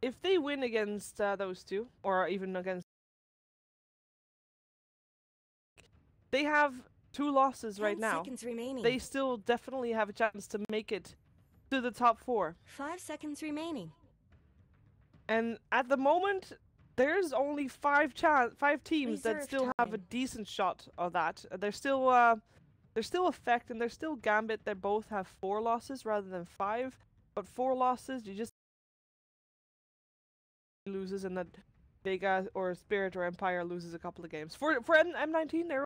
if they win against those two, or even against, they have 2 losses right 10 now. seconds remaining. They still definitely have a chance to make it to the top 4. 5 seconds remaining. And at the moment, there's only 5 teams that Reserve still have a time. decent shot of that. There's still Effect and there's still Gambit that both have 4 losses rather than 5. But 4 losses, you just loses, and that Vega or Spirit or Empire loses a couple of games. For M19, they're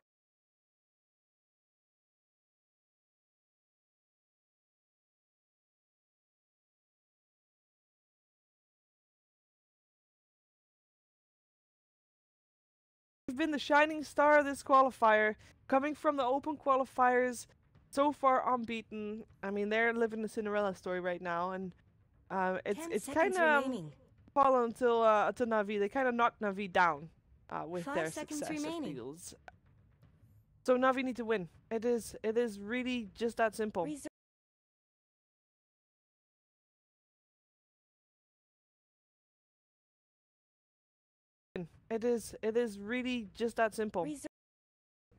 been the shining star of this qualifier, coming from the open qualifiers, so far unbeaten. I mean, they're living the Cinderella story right now, and it's kind of fallen until Navi. They kind of knocked Navi down with their success, it feels. So Navi need to win. It is really just that simple. It is really just that simple.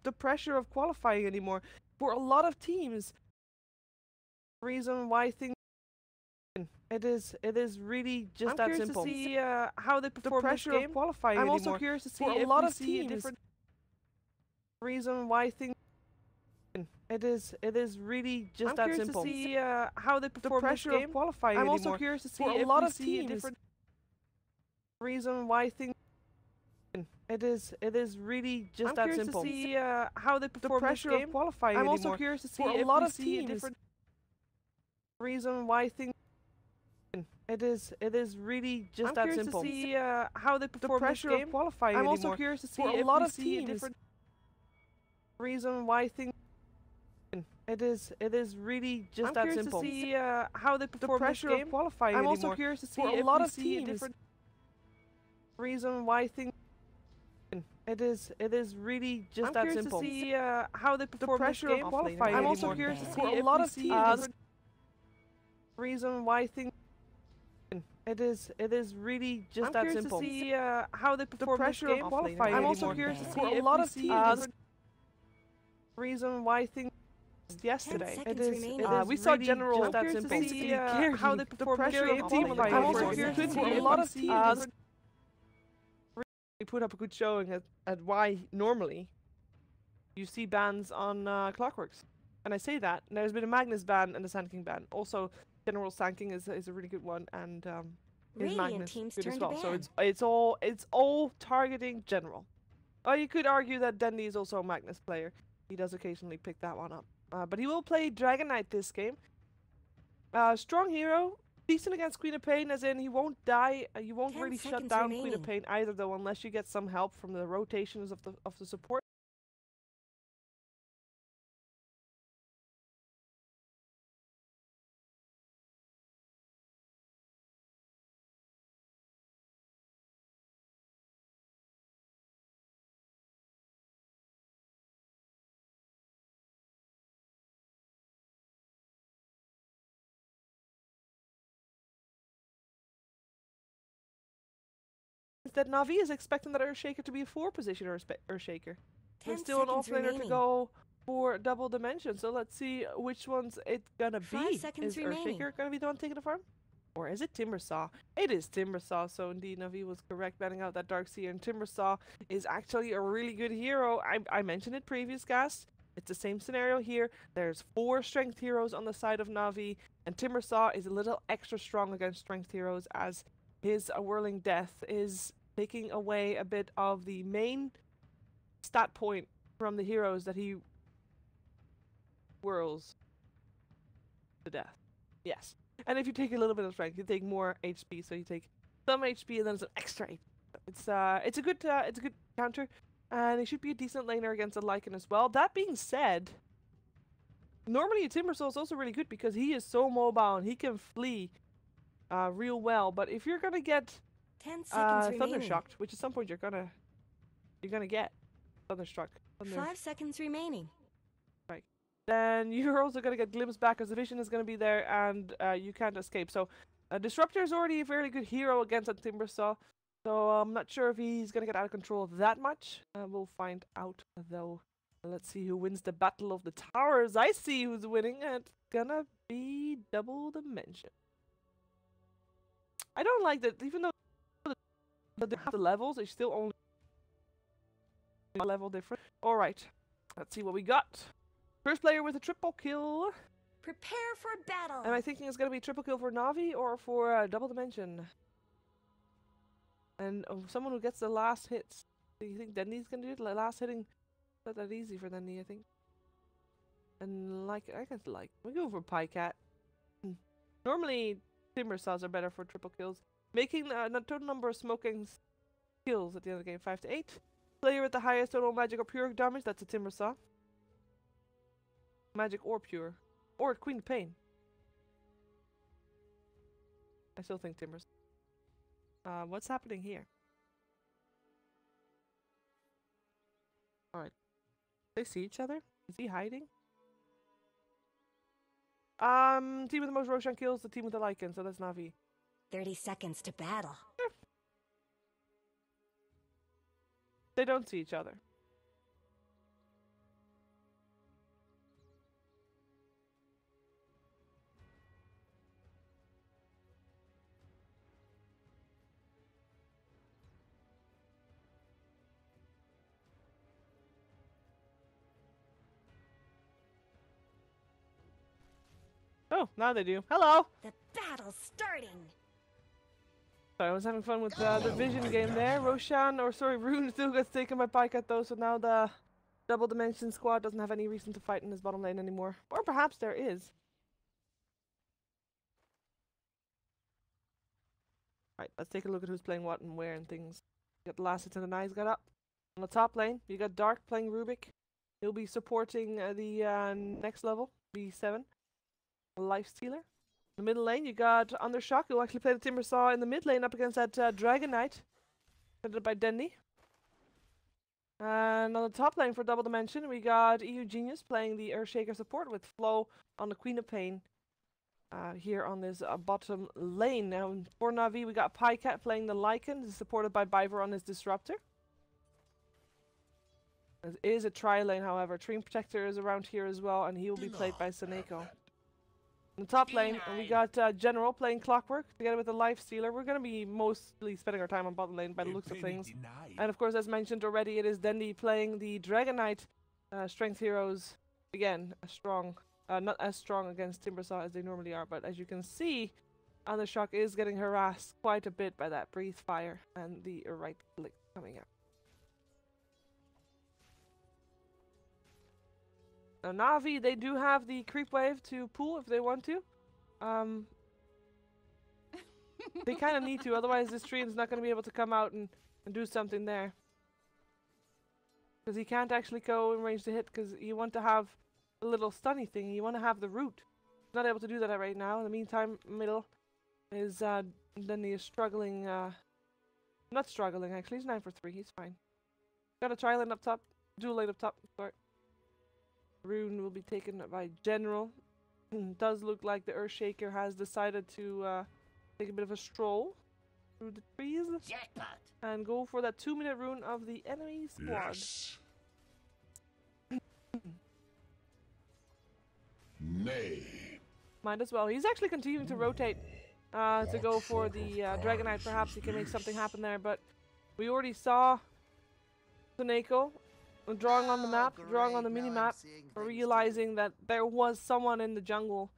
The pressure of qualifying anymore for a lot of teams. Reason why things. It is really just that simple. I'm curious to see how they perform this game. Of qualifying I'm also curious to see for a lot of teams. Different reason why things. It is really just that simple. I'm curious to see how they perform this game. Of qualifying I'm also curious to see for a lot of teams. Different reason why things. It is really just that simple. I'm curious to see how they perform this game. Of qualifying I'm also curious to see for a lot of teams. Different reason why things. It is really just that simple. I'm curious to see how they perform this game. Of qualifying I'm also curious to see for a lot of teams. Different reason why things. It is really just that simple. I'm curious to see how they perform this game. Of qualifying I'm also curious to see for a lot of teams. Different reason why things. It is really just that simple. I'm curious to see how they perform this game. Qualifying I'm also curious to see a lot of teams. Reason why things. It is really just that simple. I'm curious to see how they perform this game. Qualifying I'm also curious to see a lot of teams. Reason why things. Yesterday, we saw general just that simple. Basically, how they perform this game. I'm also curious to see a lot of teams. We put up a good showing at why normally you see bans on Clockworks. And I say that, and there's been a Magnus ban and a Sand King ban. Also, General Sand King is a really good one, and his Magnus good as well. So it's all targeting General. Oh, you could argue that Dendy is also a Magnus player. He does occasionally pick that one up. But he will play Dragon Knight this game. Strong hero. Decent against Queen of Pain, as in he won't die. You won't really shut down Queen of Pain either, though, unless you get some help from the rotations of the support. That Navi is expecting that Earthshaker to be a 4 position Earthshaker. There's still an offlaner to go for double dimension, so let's see which one's it gonna be. Is Earthshaker gonna be the one taking the farm? Or is it Timbersaw? It is Timbersaw, so indeed Navi was correct banning out that Darkseer, and Timbersaw is actually a really good hero. I mentioned it previous cast. It's the same scenario here. There's 4 strength heroes on the side of Navi, and Timbersaw is a little extra strong against strength heroes, as his Whirling Death is taking away a bit of the main stat point from the heroes that he whirls to death. Yes. And if you take a little bit of strength, you take more HP, so you take some HP and then some extra HP. It's a good counter, and he should be a decent laner against a Lycan as well. That being said, normally a Timbersaw is also really good because he is so mobile and he can flee real well. But if you're gonna get 10 seconds Thundershocked, which at some point you're gonna get Thunderstruck. 5 seconds remaining. Right. Then you're also gonna get Glimpse back, as the vision is gonna be there, and you can't escape. So Disruptor is already a fairly good hero against a Timbersaw, so I'm not sure if he's gonna get out of control that much. We'll find out though. Let's see who wins the Battle of the Towers. I see who's winning. It's gonna be Double Dimension. I don't like that, even though they have the levels, they still only a level different. Alright, let's see what we got. First player with a triple kill. Prepare for battle. Am I thinking it's gonna be triple kill for Navi or for Double Dimension? And someone who gets the last hits. Do you think Denny's gonna do it? Last hitting, not that easy for Denny, I think. And like, I guess we go for Pycat. Normally, Timbersaws are better for triple kills, making the total number of smoking kills at the end of the game 5 to 8. Player with the highest total magic or pure damage, that's a Timbersaw. Magic or pure. Or Queen of Pain. I still think Timbersaw. What's happening here? Alright. They see each other? Is he hiding? Team with the most Roshan kills, the team with the Lycan, so that's Navi. 30 seconds to battle. They don't see each other. Oh, now they do. Hello! The battle's starting! Sorry, I was having fun with the vision game there. Rune still gets taken by Pycat though, so now the Double Dimension squad doesn't have any reason to fight in his bottom lane anymore. Or perhaps there is. Right, let's take a look at who's playing what and where and things. You got the last hits and the knives got up. On the top lane, you got Dark playing Rubik. He'll be supporting the next level, B7. Life Stealer. In the middle lane, you got Undershock, who actually played the Timbersaw in the mid lane up against that Dragon Knight, headed by Dendy. And on the top lane for Double Dimension, we got EU Genius playing the Earthshaker support with Flo on the Queen of Pain here on this bottom lane. Now for Navi, we got Pycat playing the Lycan, supported by Biver on his Disruptor. It is a tri-lane, however. Treant Protector is around here as well, and he will be played by Seneko. In the top lane, we got General playing Clockwork together with the Life Stealer. We're going to be mostly spending our time on bottom lane by the looks of things. And of course, as mentioned already, it is Dendy playing the Dragon Knight Strength Heroes. Again, not as strong against Timbersaw as they normally are, but as you can see, Undershock is getting harassed quite a bit by that Breathe Fire and the right click coming out. Now Navi, they do have the creep wave to pull if they want to. They kind of need to, otherwise this tree is not going to be able to come out and do something there. Because he can't actually go in range to hit, because you want to have a little stunny thing. You want to have the root. He's not able to do that right now. In the meantime, middle is then he is struggling. Not struggling actually. He's 9 for 3. He's fine. Got a tri-lane up top, dual lane up top. Sorry. Rune will be taken by General. Does look like the Earthshaker has decided to take a bit of a stroll through the trees. Jackpot. And go for that 2-minute rune of the enemy squad. Yes. Nay. Might as well. He's actually continuing to rotate to go for the Dragon Knight. Perhaps he can make something happen there, but we already saw Seneko drawing on the map, drawing on the mini-map, realizing that there was someone in the jungle.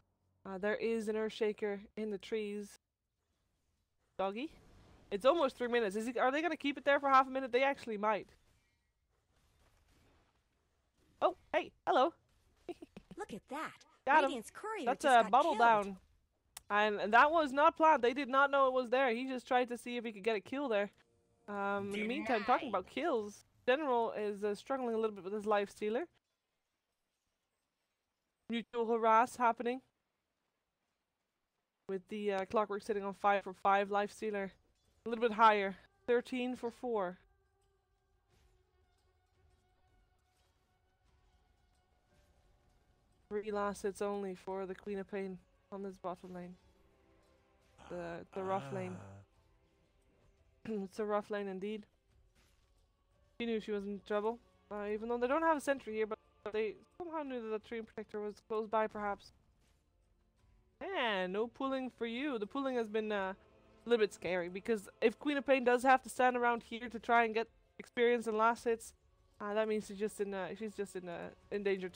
There is an Earthshaker in the trees. Doggy? It's almost 3 minutes. Are they going to keep it there for half a minute? They actually might. Oh, hey, hello. Look at that. Got him. Radiant's courier That's just a got bubble killed. down. And that was not planned. They did not know it was there. He just tried to see if he could get a kill there. In the meantime, talking about kills, General is struggling a little bit with his Life Stealer. Mutual harass happening. With the Clockwork sitting on 5 for 5. Life Stealer a little bit higher. 13 for 4. Three last hits only for the Queen of Pain on this bottom lane. the rough lane. It's a rough lane indeed. She knew she was in trouble, even though they don't have a sentry here, but they somehow knew that the tree protector was close by, perhaps. And no pulling for you. The pulling has been a little bit scary, because if Queen of Pain does have to stand around here to try and get experience in last hits, that means she's just in endangered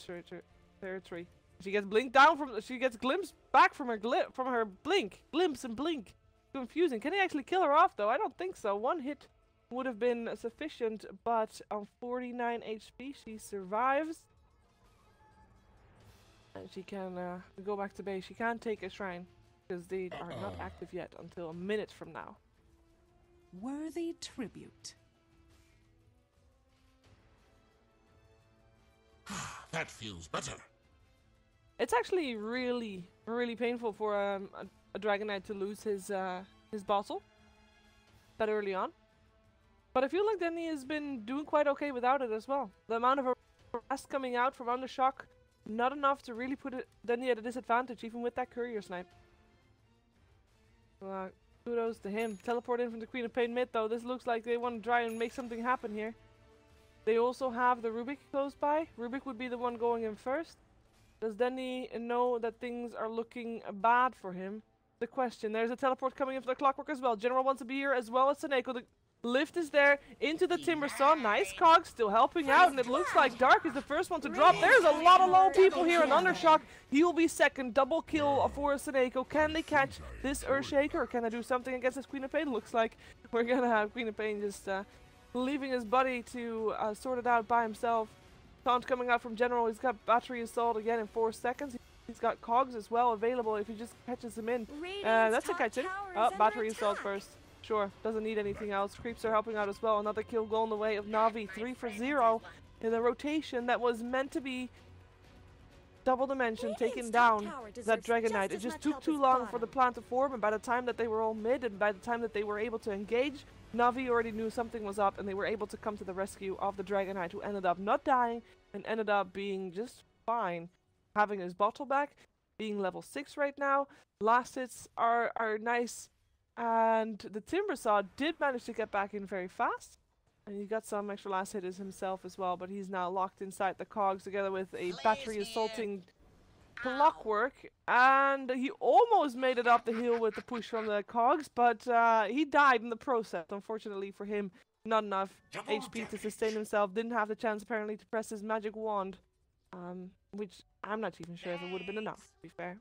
territory. She gets blinked down from. She gets glimpsed back from her blink. Glimpse and blink. Confusing. Can he actually kill her off though? I don't think so. One hit would have been sufficient, but on 49 HP she survives. And she can go back to base. She can't take a shrine because they are not active yet until a minute from now. Worthy tribute. That feels better. It's actually really, really painful for a Dragon Knight to lose his bottle that early on. But I feel like Denny has been doing quite okay without it as well. The amount of harass coming out from Undershock, not enough to really put Denny at a disadvantage, even with that courier snipe. Kudos to him. Teleport in from the Queen of Pain mid though. This looks like they want to try and make something happen here. They also have the Rubik close by. Rubik would be the one going in first. Does Denny know that things are looking bad for him? The question. There's a teleport coming in for the Clockwork as well. General wants to be here as well as Seneko. The lift is there into the Timber Saw. Nice cog still helping out, and it looks like Dark is the first one to drop. There's a lot of low people here in Undershock. He will be second. Double kill for Seneko. Can they catch this Earthshaker, or can I do something against this Queen of Pain? Looks like we're gonna have Queen of Pain just leaving his buddy to sort it out by himself. Taunt coming out from General. He's got Battery Assault again in 4 seconds. He's got cogs as well available if he just catches him in. That's a catch in. Battery Assault first. Sure, doesn't need anything else. Creeps are helping out as well. Another kill going the way of Navi. 3 for 0 in the rotation that was meant to be double dimension, taking down that Dragon Knight. It just took too long for the plan to form, and by the time that they were all mid and by the time that they were able to engage, Navi already knew something was up, and they were able to come to the rescue of the Dragon Knight, who ended up not dying and ended up being just fine. Having his bottle back, being level 6 right now. Last hits are nice, and the Timber Saw did manage to get back in very fast. And he got some extra last hitters himself as well, but he's now locked inside the cogs together with a battery assaulting Clockwork, and he almost made it up the hill with the push from the cogs, but he died in the process. Unfortunately for him, not enough HP to sustain himself. Didn't have the chance apparently to press his magic wand, which I'm not even sure if it would have been enough, to be fair.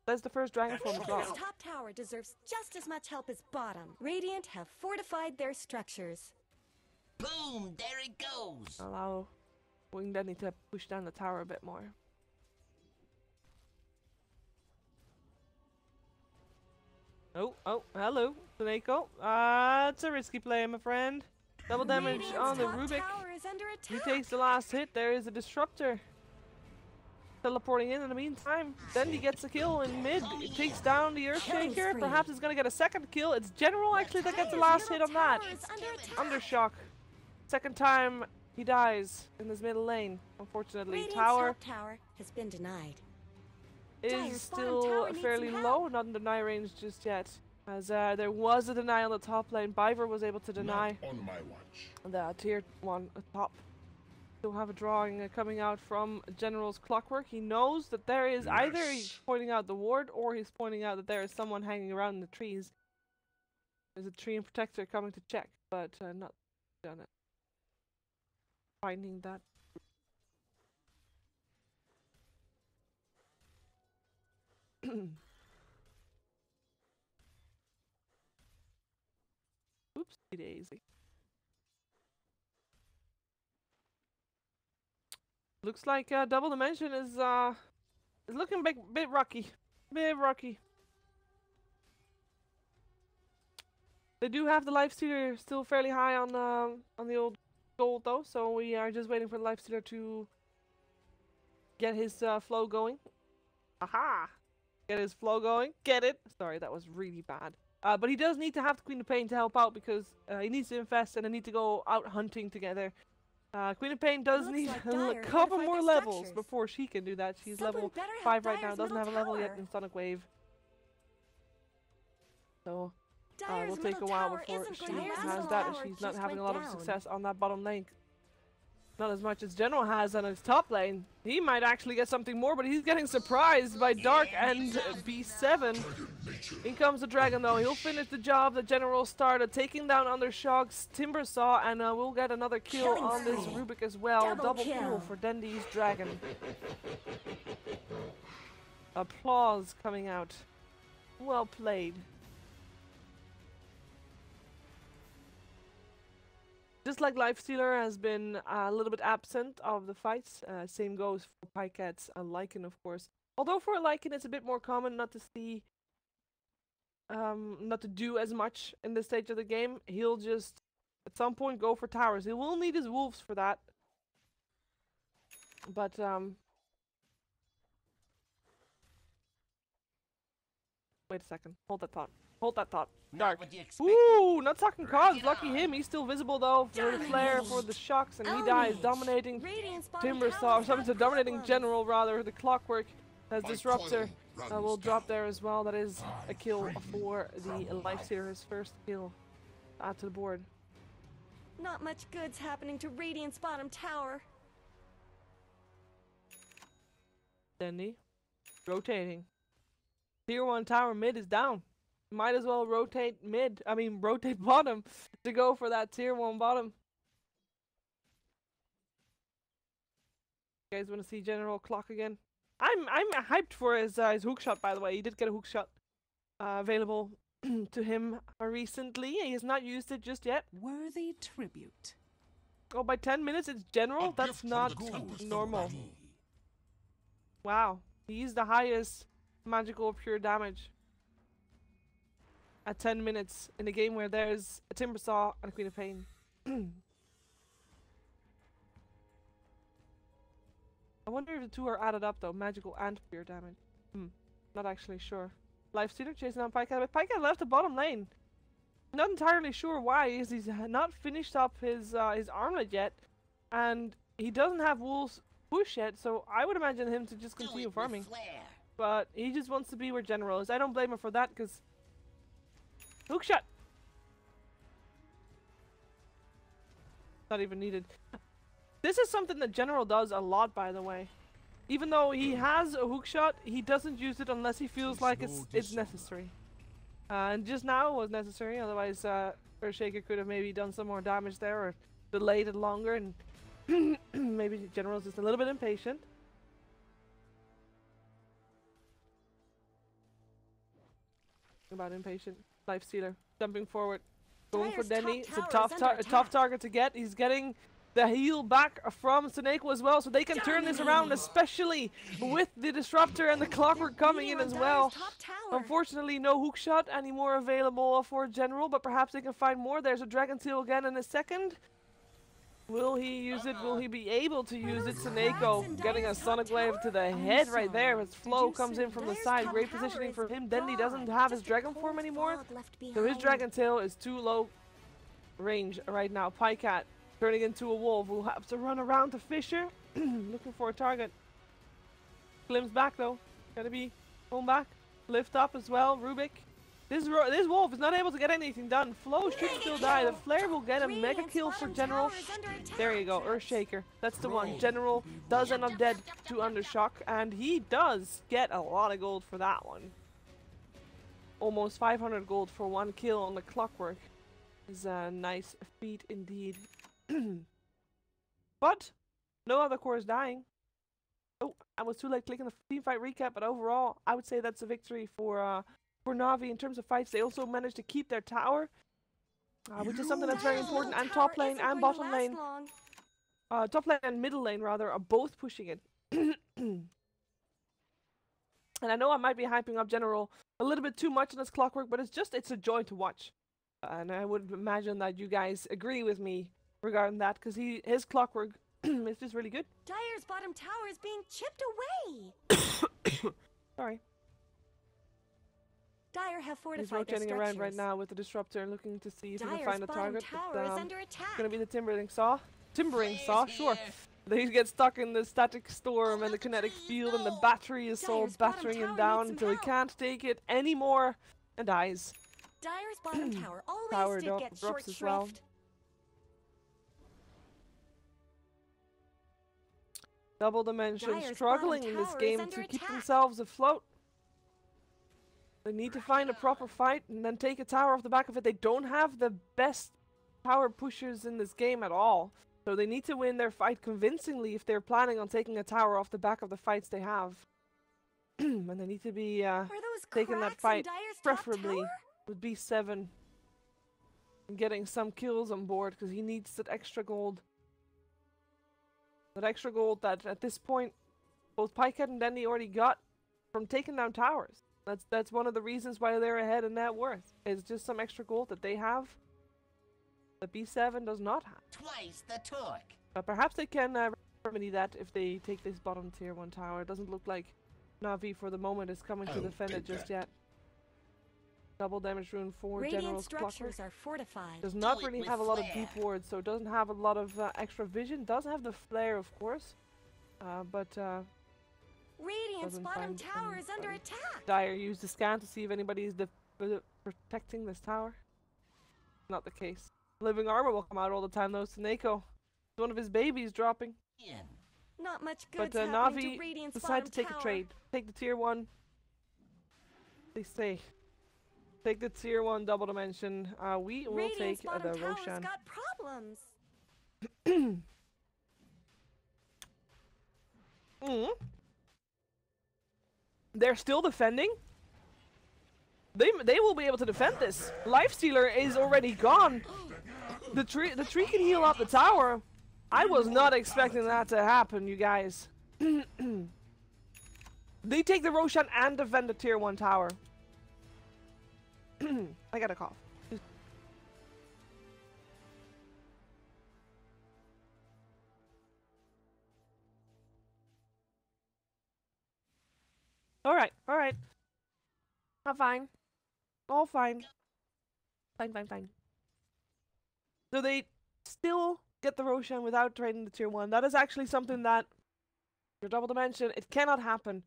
That's the first Dragon form as well. Top tower deserves just as much help as bottom. Radiant have fortified their structures. Boom! There it goes! Allow Wing Denny to push down the tower a bit more. Oh, hello, Seneko. It's a risky play, my friend. Double damage on the Rubik. He takes the last hit. There is a disruptor teleporting in the meantime. Then he gets a kill in mid. It takes down the Earthshaker. Perhaps he's gonna get a second kill. It's General actually that gets the last hit on that. Undershock. Second time he dies in this middle lane. Unfortunately, tower has been denied. Is still fairly low, not in deny range just yet. As there was a deny on the top lane. Biver was able to deny on my watch. the tier 1 top. Still have a drawing coming out from General's Clockwork. He knows that there is either he's pointing out the ward or he's pointing out that there is someone hanging around in the trees. There's a tree and protector coming to check, but not done it. Finding that. Oopsie daisy. Looks like double dimension is looking bit rocky. Bit rocky. They do have the lifestealer still fairly high on the old gold though, so we are just waiting for the lifestealer to get his flow going. Aha! Get his flow going. Get it? Sorry, that was really bad. But he does need to have the Queen of Pain to help out because he needs to infest and they need to go out hunting together. Queen of Pain does need a couple more levels before she can do that. She's level 5 right now. Doesn't have a level yet in Sonic Wave. So Dire's will take a middle while tower before isn't she going to last has long. that, Tower as she's not just having a went lot of down. success on that bottom lane. Not as much as General has on his top lane. He might actually get something more, but he's getting surprised by Dark and B7. In comes the Dragon though. He'll finish the job that General started, taking down Undershock's Timbersaw, and we'll get another kill Killing on this spree. Rubik as well. Double kill kill. for Dendy's Dragon. Applause coming out. Well played. Just like Lifestealer has been a little bit absent of the fights, same goes for Picats and Lycan, of course. Although for Lycan it's a bit more common not to see, not to do as much in this stage of the game. He'll just, at some point, go for towers. He will need his wolves for that. But, wait a second. Hold that thought. Hold that thought. Dark. Ooh, not talking cogs. Lucky him. He's still visible though for the flare, for the shocks, and he dies, dominating Timbersaw. So dominating General rather. The Clockwork as Disruptor will drop there as well. That is a kill for the Lifestealer. His first kill to the board. Not much good's happening to Radiant's bottom tower. Dendy rotating. Tier 1 tower mid is down. Might as well rotate rotate bottom to go for that tier 1 bottom. You guys want to see General Clock again? I'm hyped for his hook shot, by the way. He did get a hook shot available to him recently. He has not used it just yet. Worthy tribute. Oh, by 10 minutes it's General? That's not normal. Wow. He's the highest magical pure damage at 10 minutes in a game where there's a Timbersaw and a Queen of Pain. I wonder if the two are added up though, magical and pure damage. Not actually sure. Lifestealer chasing down Pikecat, but Pikecat left the bottom lane. Not entirely sure why, is he's not finished up his armlet yet, and he doesn't have Wolves push yet, so I would imagine him to just continue farming. But he just wants to be where General is. I don't blame him for that, because hook shot! Not even needed. This is something that General does a lot, by the way. Even though he has a hook shot, he doesn't use it unless he feels like it's necessary. And just now it was necessary, otherwise Earthshaker could have maybe done some more damage there or delayed it longer, and maybe General's just a little bit impatient. About impatient. Lifestealer jumping forward, going for Denny. It's a tough target to get. He's getting the heal back from Seneko as well, so they can turn this around, especially with the Disruptor and the Clockwork coming in as well. Unfortunately, no hook shot anymore available for General, but perhaps they can find more. There's a Dragon Tail again in a second. Will he use it? Will he be able to use it? Seneko getting a Sonic Wave to the head right there as Flo comes in from the side. Great positioning for him. Dendy doesn't have his Dragon form anymore, so his Dragon Tail is too low range right now. Pikecat turning into a wolf. Will have to run around to Fisher, looking for a target. Glimpse back though. Gotta be going back. Lift up as well. Rubik. This wolf is not able to get anything done. Flo should still die. The flare will get a mega kill for General. There you go, Earthshaker. That's the one. General does end up dead to Undershock, and he does get a lot of gold for that one. Almost 500 gold for one kill on the Clockwork. Is a nice feat indeed. But no other core is dying. Oh, I was too late clicking the team fight recap, but overall, I would say that's a victory for Na'Vi in terms of fights. They also managed to keep their tower, which is something that's very important, and top lane and bottom lane. Top lane and middle lane, rather, are both pushing it. And I know I might be hyping up General a little bit too much in this Clockwork, but it's a joy to watch. And I would imagine that you guys agree with me regarding that, because his Clockwork is just really good. Dire's bottom tower is being chipped away. Sorry. Dire have fortified He's rotating around right now with the Disruptor, looking to see if he can find a target. It's gonna be the Timbering Saw, sure. He gets stuck in the static storm and the kinetic field, and the battery is so battering him down until he can't take it anymore and dies. Dire's bottom tower Tower always did get short drops as well. shrift. Double Dimension Dire's struggling bottom in this tower game is under to keep attack. themselves afloat. They need to find a proper fight and then take a tower off the back of it. They don't have the best tower pushers in this game at all. So they need to win their fight convincingly if they're planning on taking a tower off the back of the fights they have. And they need to be Were those taking that cracks in fight Dire's top preferably tower? with B7 and getting some kills on board because he needs that extra gold. That extra gold that at this point both Pikehead and Dendy already got from taking down towers. That's one of the reasons why they're ahead in net worth. It's just some extra gold that they have that B7 does not have. Twice the torque. But perhaps they can remedy that if they take this bottom tier 1 tower. It doesn't look like Na'Vi for the moment is coming to defend it just yet. Double damage rune for Radiant General's structures Plucker. are fortified. Does not Do it really with have a lot of flair. deep wards, so it doesn't have a lot of extra vision. Does have the flare, of course, but Radiant's doesn't bottom find tower is under anybody. attack. Dire used the scan to see if anybody is protecting this tower. Not the case. Living armor will come out all the time though. Suneko, one of his babies dropping. In. Not much But good's happening Na'Vi to Radiant's decide to bottom take tower. a trade. Take the tier 1. They say. Take the tier 1 double dimension. We will Radiant's take bottom the tower's Roshan. got problems. They're still defending. They will be able to defend this. Lifestealer is already gone. The tree can heal up the tower. I was not expecting that to happen, you guys. They take the Roshan and defend the tier 1 tower. I got a cough. Alright. I'm fine. All fine. Fine. So they still get the Roshan without trading the tier 1. That is actually something that, your double dimension, it cannot happen.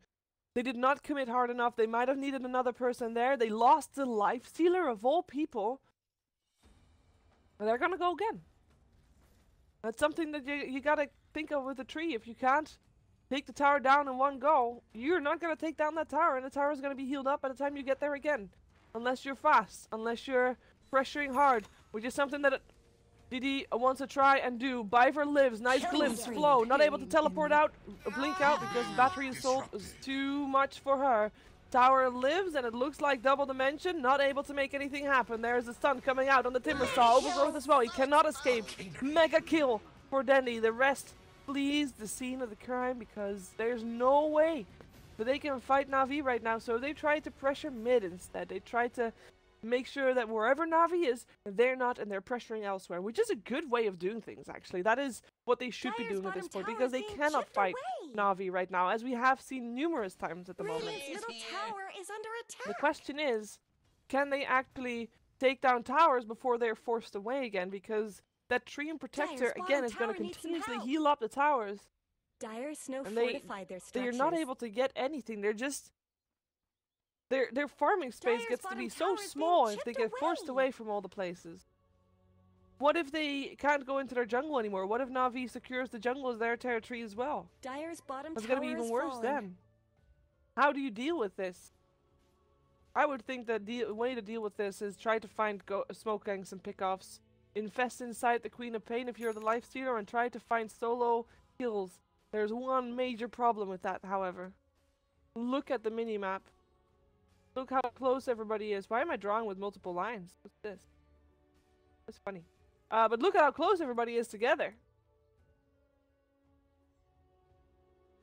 They did not commit hard enough. They might have needed another person there. They lost the Lifestealer of all people. And they're gonna go again. That's something that you gotta think of with the tree. If you can't take the tower down in one go, you're not gonna take down that tower, and the tower is gonna be healed up by the time you get there again. Unless you're fast, unless you're pressuring hard, which is something that DD wants to try and do. Biver lives, nice glimpse, flow, not able to teleport out, blink out because battery assault is too much for her. Tower lives, and it looks like double dimension, not able to make anything happen. There's the stun coming out on the Timber Saw, overgrowth as well, he cannot escape. Mega kill for Dendy. The rest flees the scene of the crime because there's no way that they can fight Na'Vi right now, so they try to pressure mid instead. They try to make sure that wherever Na'Vi is, they're not, and they're pressuring elsewhere, which is a good way of doing things, actually. That is what they should be Dire's doing at this bottom point, tower because they is being cannot chipped fight away. Na'Vi right now, as we have seen numerous times at the moment. Radiant's middle tower is under attack. The question is, can they actually take down towers before they're forced away again? Because that tree and protector, Dire's again, bottom is going to tower needs some continuously help. heal up the towers. Dire snow And they- fortified their They're structures. not able to get anything. They're just... Their farming space Dire's gets to be bottom so tower is being small if chipped they get forced away. away from all the places. What if they can't go into their jungle anymore? What if Na'Vi secures the jungle as their territory as well? Dire's bottom It's tower going to be even is worse fallen. then. How do you deal with this? I would think that the way to deal with this is try to find smoke gangs and pickoffs. Infest inside the Queen of Pain if you're the Lifestealer, and try to find solo kills. There's one major problem with that, however. Look at the minimap. Look how close everybody is. Why am I drawing with multiple lines? What's this? That's funny. But look at how close everybody is together.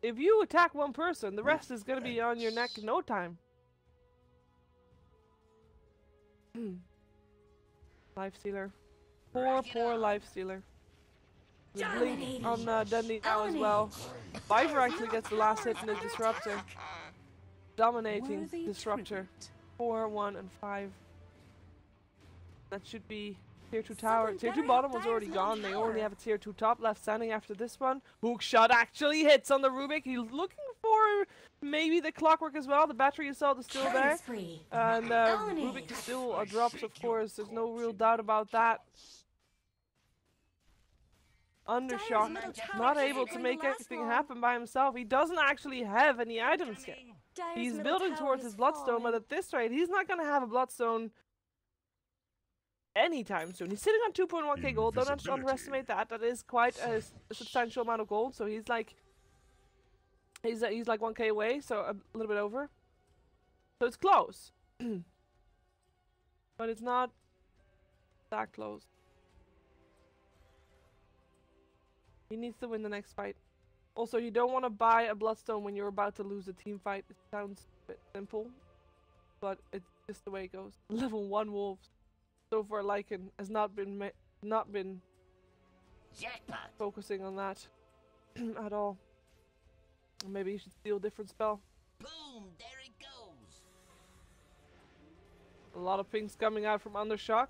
If you attack one person, the rest is going to be on your neck in no time. Lifestealer. Poor Lifestealer. The blink on Dundee now as well. Viver actually gets the last hit in the Disruptor. Dominating Worthy Disruptor. tribute. 4, 1, and 5. That should be tier 2 tower. Something Tier 2 better bottom help was already Dire's gone. middle They only tower. have a tier 2 top left standing after this one. Hook shot actually hits on the Rubik. He's looking for Disruptor, maybe the Clockwork as well. The Battery Assault is still there. And Rubik is still drops, of course. There's no real doubt about that. Undershock, not able to make anything happen by himself. He doesn't actually have any items yet. He's building towards his Bloodstone, but at this rate, he's not going to have a Bloodstone anytime soon. He's sitting on 2.1k gold. Don't underestimate that. That is quite a substantial amount of gold. So he's like 1k away, so a little bit over. So it's close, but it's not that close. He needs to win the next fight. Also, you don't want to buy a Bloodstone when you're about to lose a team fight. It sounds a bit simple, but it's just the way it goes. Level 1 wolves. So far, Lycan has not been focusing on that at all. Maybe you should steal a different spell. Boom! There it goes. A lot of pings coming out from Undershock.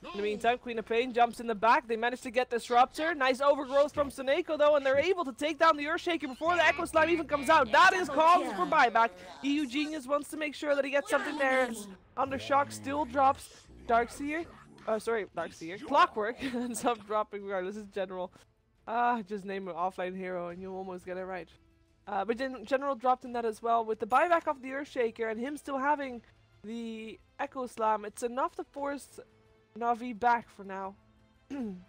In the meantime, Queen of Pain jumps in the back. They manage to get Disruptor. Nice overgrowth from Seneko though, and they're able to take down the Earthshaker before the Echo Slime even comes out. That is cause for buyback. EU Genius wants to make sure that he gets something there. Undershock still drops Darkseer. Darkseer. Clockwork ends up dropping regardless. This is General. Just name an offline hero and you'll almost get it right. But General dropped in that as well. With the buyback of the Earthshaker and him still having the Echo Slam, it's enough to force Na'Vi back for now. And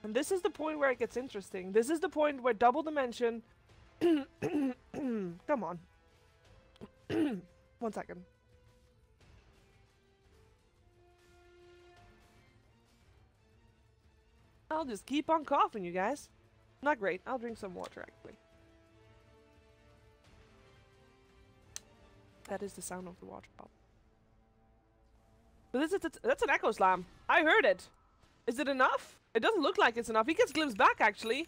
this is the point where it gets interesting. This is the point where Double Dimension... Come on. 1 second. I'll just keep on coughing, you guys. Not great. I'll drink some water, actually. That is the sound of the water pop. So that's an Echo Slam. I heard it. Is it enough? It doesn't look like it's enough. He gets glimpsed back, actually.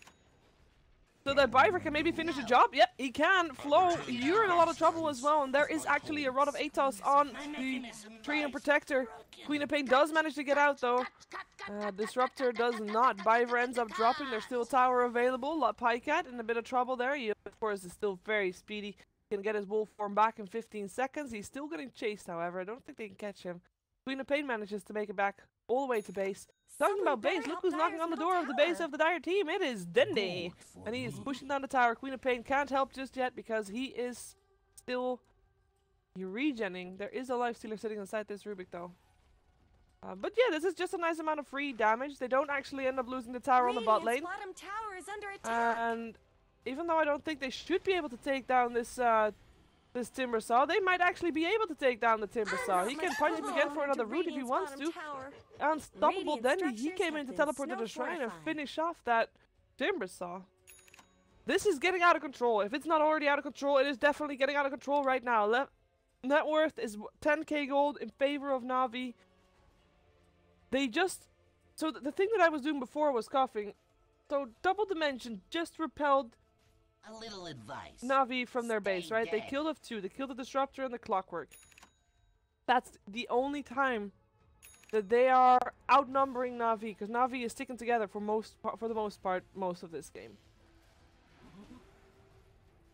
So that Biver can maybe finish the job. Yep, he can. Flo, you're in a lot of trouble as well. And there is actually a Rod of Atos on the Treant Protector. Queen of Pain does manage to get out, though. Disruptor does not. Biver ends up dropping. There's still a tower available. Pycat in a bit of trouble there. He, of course, is still very speedy. Can get his wolf form back in 15 seconds. He's still getting chased, however. I don't think they can catch him. Queen of Pain manages to make it back all the way to base. Talking about base, look who's knocking on the door of the base of the Dire team. It is Dende. And he is pushing down the tower. Queen of Pain can't help just yet because he is still regenning. There is a Lifestealer sitting inside this Rubik though. But yeah, this is just a nice amount of free damage. They don't actually end up losing the tower on the bot lane. Bottom tower is under attack. And even though I don't think they should be able to take down this Timber Saw, they might actually be able to take down the Timber Saw. He can punch him again for another root if he wants to. Unstoppable Dendy, he came in to teleport to the shrine and finish off that Timber Saw. This is getting out of control. If it's not already out of control, it is definitely getting out of control right now. Net worth is 10k gold in favor of Na'Vi. They just... So the thing that I was doing before was coughing. So Double Dimension just repelled a little advice. Na'Vi from their base, right? They killed off 2. They killed the Disruptor and the Clockwork. That's the only time that they are outnumbering Na'Vi, because Na'Vi is sticking together for the most part most of this game.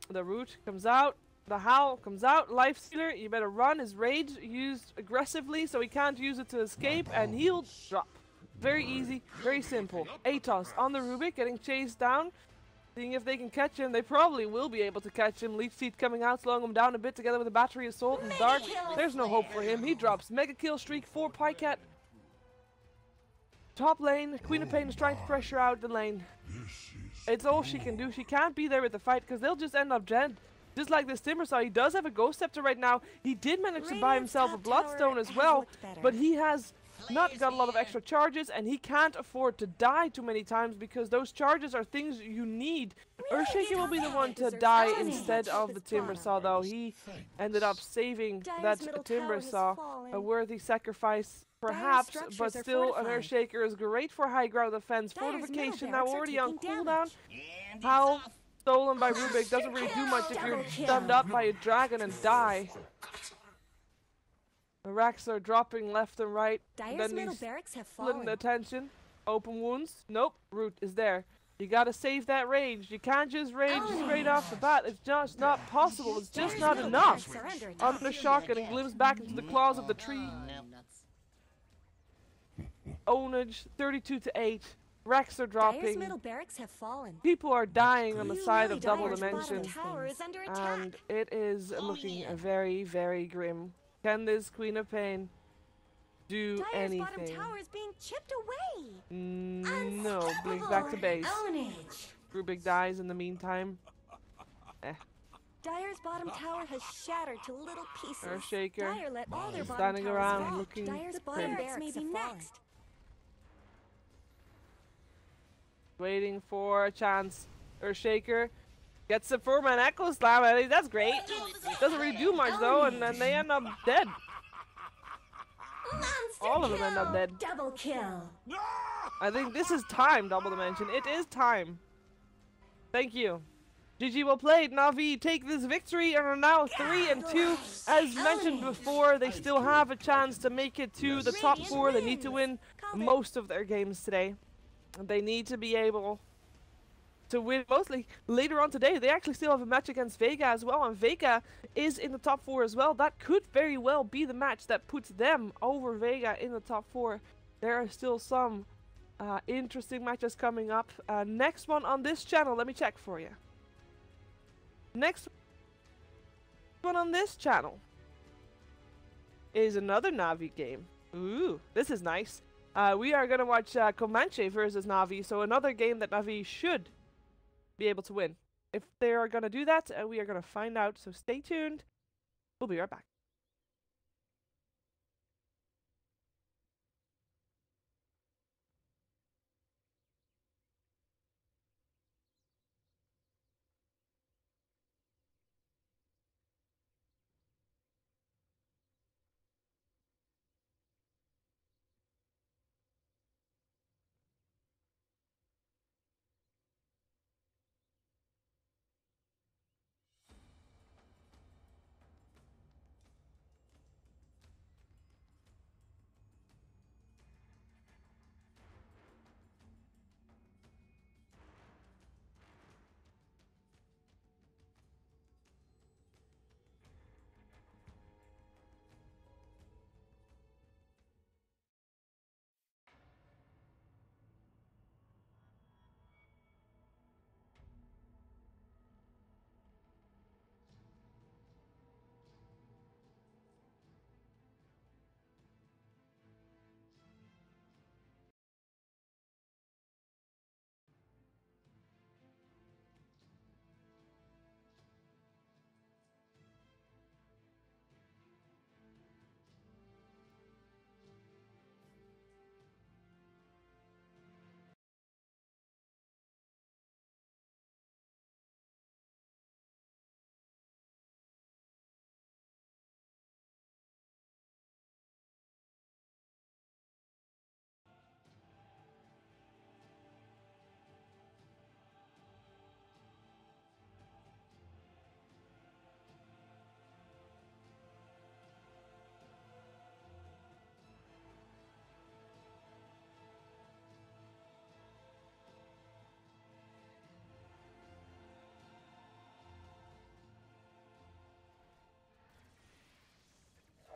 The Root comes out. The Howl comes out. Lifestealer, you better run. His Rage used aggressively, so he can't use it to escape, and he'll drop. Very easy, very simple. Atos on the Rubik, getting chased down. Seeing if they can catch him. They probably will be able to catch him. Leech Seed coming out, slowing him down a bit together with a Battery Assault and Dark. There's no hope for him. He drops. Mega kill streak for Pycat. Top lane. Queen of Pain is trying to pressure out the lane. It's all she can do. She can't be there with the fight because they'll just end up dead. Just like this Timber Saw. He does have a Ghost Scepter right now. He did manage to buy himself a Bloodstone as well. But he has not got a lot of extra charges, and he can't afford to die too many times because those charges are things you need. Earthshaker will be the one to die instead of the Timber Saw, though. He ended up saving that Timber Saw. A worthy sacrifice, perhaps, but still an Earthshaker is great for high ground defense. Fortification now already on cooldown. How stolen by Rubik doesn't really do much if you're stunned up by a dragon and die. The racks are dropping left and right. Then he's splitting the attention. Open wounds. Nope. Root is there. You gotta save that rage. You can't just rage straight off the bat. It's just not possible. It's just not enough. Under shock and it glimpses back into the claws of the tree. Ownage 32-8. Wrecks are dropping. Middle barracks have fallen. People are dying on the side of double Dyer's dimension. bottom tower is under attack. And it is looking very, very grim. Can this Queen of Pain do Dyer's anything? bottom tower is being chipped away. No, Blink back to base. Ownage. Rubik dies in the meantime. Dyer's bottom tower has shattered to little pieces. Earthshaker Dyer let all their bottom standing towers around fall. looking Dyer's grim. bottom barracks may be next. Waiting for a chance. Earthshaker gets the 4-man Echo Slam. I think that's great. Doesn't really do much though, and then they end up dead. All of them end up dead. Double kill. I think this is time, Double Dimension. It is time. Thank you. GG, well played. Na'Vi take this victory and are now 3-2. As mentioned before, they still have a chance to make it to the top 4. They need to win most of their games today. They need to be able to win mostly later on today. They actually still have a match against Vega as well, and Vega is in the top 4 as well. That could very well be the match that puts them over Vega in the top 4. There are still some interesting matches coming up. Next one on this channel, let me check for you. Next one on this channel is another Na'Vi game. Ooh, this is nice. We are going to watch Comanche versus Na'Vi, so another game that Na'Vi should be able to win. If they are going to do that, we are going to find out, so stay tuned. We'll be right back.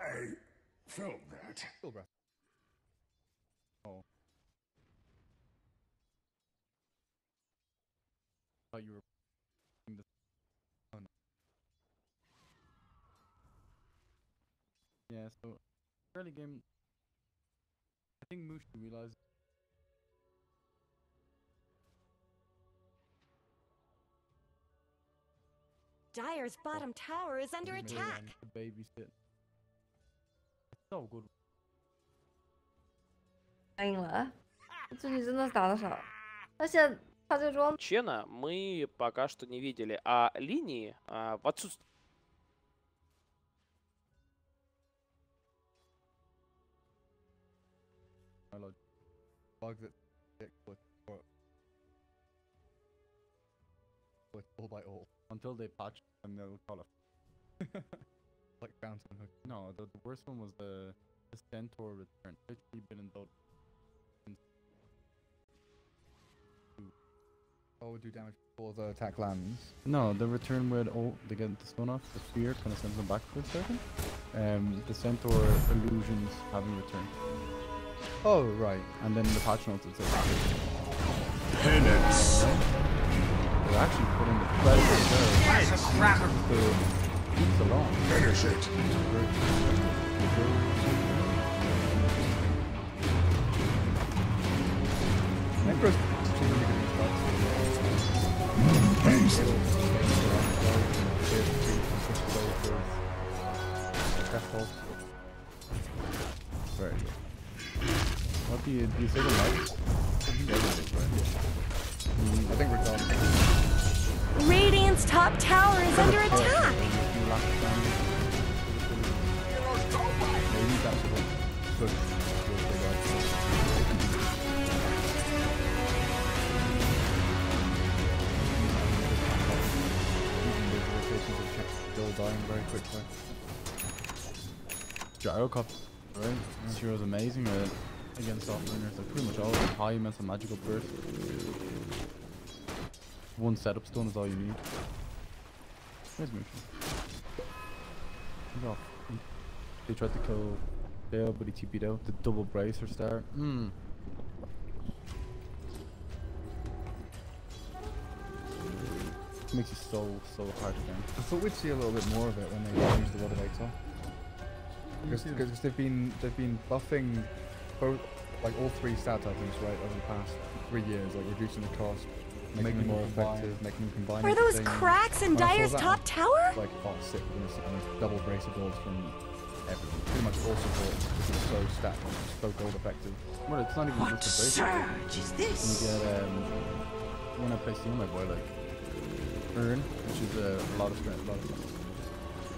I felt that. Oh. Thought you were this. Oh no. Yeah, so early game. I think Moosh realized. Dyer's bottom tower is under attack. The babysit. So good. 答应了，最近真的打的少，而且他这装 Чена мы пока что не видели, а линии в отсутствии. Bugs that stick with all by all until they patch and they'll call it like bounce on hook. No, the worst one was the Centaur return. Literally been in Dota since Oh, do damage before the attack lands. No, the return with they get the stun off, the spear kind of sends them back for a second. The centaur illusions having returned. Oh, right. And then the patch notes it says Penance. they're actually putting the predator there. It's along. Finish it. Necro's really good Haste. Very good. What do you say the lights? I think we're done. Radiant's top tower is under attack. Maybe that's good. Still dying very quickly. Gyro cup, right? This hero's amazing against offlaners. Like pretty much all high amounts of magical burst. One setup stun is all you need. Where's Mookie? He's off. They tried to kill Dale, but he TP'd out. The double bracer star. Makes it so hard again. I thought we'd see a little bit more of it when they changed the Rotavator. Because they've been buffing both, like all three stat items, right, over the past 3 years, like reducing the cost, making them more effective, making them combine. Are those cracks in Dire's top tower? Like, oh, sick, we're gonna see double bracer builds from everyone. Pretty much all support. This is so stat, so gold effective. Well, it's not even just a bracer. Is this? You get when I play Steam, my boy, like Earn, which is a lot of strength,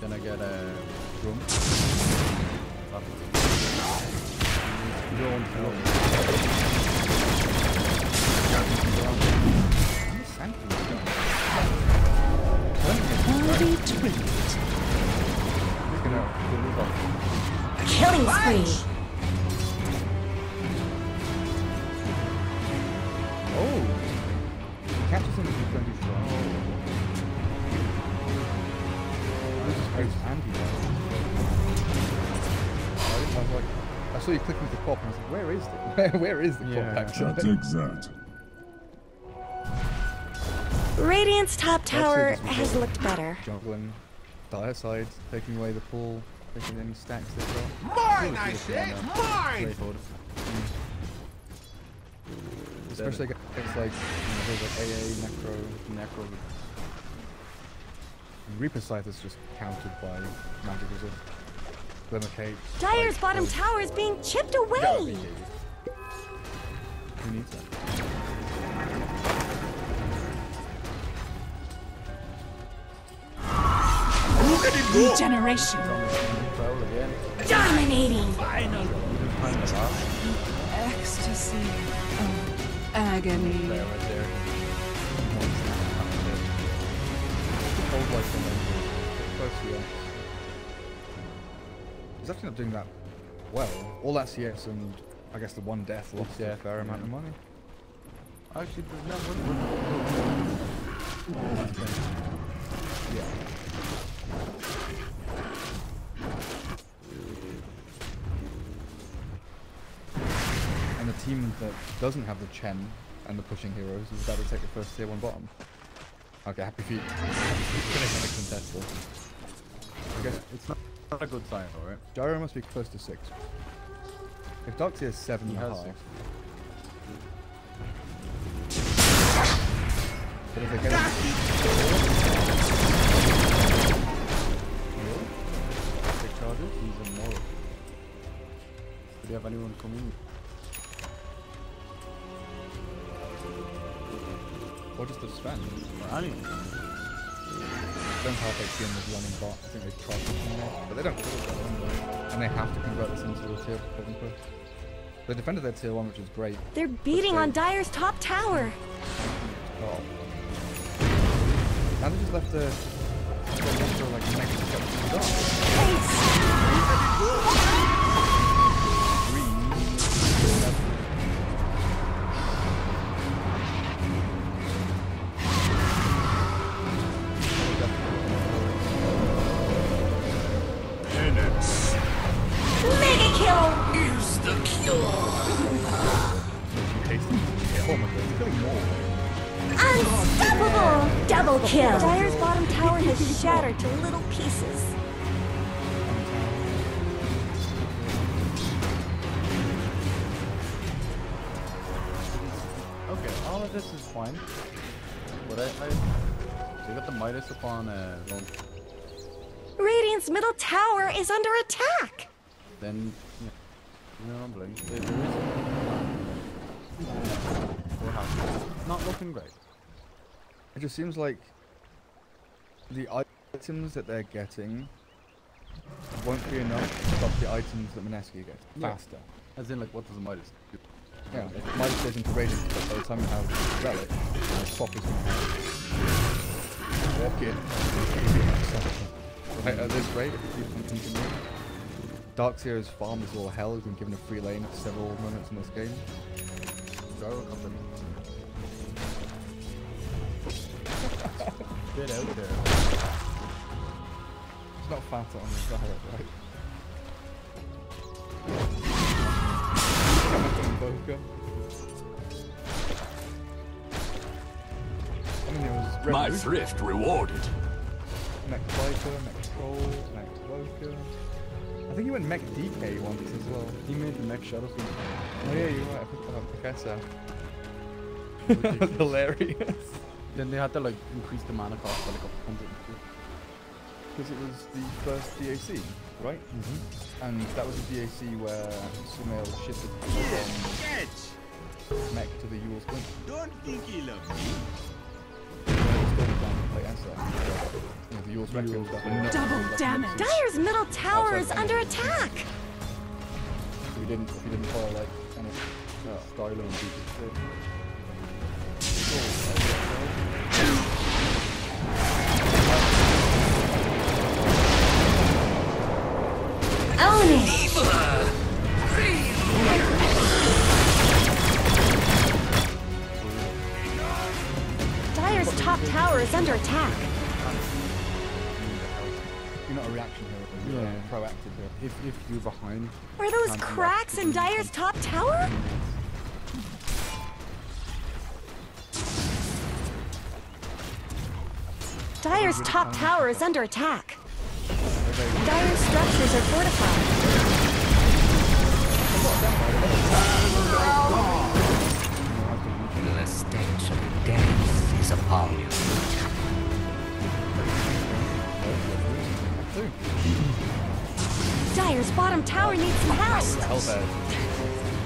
Then I get a drum. Killing spree. Oh! Catches him if he's going too strong. This is great anti-damage. I was like, I saw you clicking the pop and I was like, where is it? Where is the pop actually? Take that. Radiant's top tower has looked better. Juggling dire sides, taking away the pull, taking any stacks they've got. Mine, I say! Mine! Especially against like, there's like AA, Necro. And Reaper Scythe is just countered by magic resist. Glimmer Cape. Dire's bottom tower is being chipped away. Who needs that? Regeneration. Dominating. Ecstasy. Agony. There, right there. He's actually not doing that well. All that CS and I guess the one death lost a fair amount of money. Actually, there's not one. Yeah. And the team that doesn't have the Chen and the pushing heroes is about to take the first tier 1 bottom. Okay, happy feet. Contested. I guess It's not a good sign, alright? Gyro must be close to 6. If Darkseer is 7 He and a has half. 6. But if they get him... 6 charges? He's immoral. Do you have anyone coming? Or just the Sven. Or anyone? Sven's half HP and was running bot. I think they tried pushing it, but they don't kill it, and they have to convert this into a tier 7 push. They defended their tier 1, which is great. They're beating on Dire's top tower. Oh. Now they just left the like next step to the Double kill! Dire's bottom tower has shattered to little pieces. Okay, all of this is fine. But so you got the Midas up on launch. Radiant's middle tower is under attack! Then, yeah, I'm blaming. There is not looking great. It just seems like the items that they're getting won't be enough to stop the items that Mineski gets faster. As in, like, what does the Midas do? Yeah, if Midas goes into Radiant, but by the time you have Relic, Swap is going to walk in. Right, at this rate, if you keep continuing. Darkseer's farm is all hell, has been given a free lane at several moments in this game. Gyro company. Get out there. It's not fat on the gyro, right? I mean, it was My thrift rewarded. Mech Viper, Mech Troll, Mech Evoker. I think he went Mech DK once as well. He made the Mech Shadow Fiend. Oh yeah, you're right. I forgot about Professor. That was hilarious. Then they had to like increase the mana cost by like 100. Because it was the first DAC, right? Mm-hmm. And that was the DAC where Sumail shifted from Mech to the Yule Splint. Don't think he loves me. Double damage. Dire's middle tower is under attack! If you didn't follow like kind of style and beat Own it! Dire's top tower is under attack. You're not a reaction hero, you're proactive here. If you're behind. Are those cracks in Dire's top tower? Dire's top tower is under attack. Dire's structures are fortified. The stench of death is upon you. Dire's bottom tower needs some help.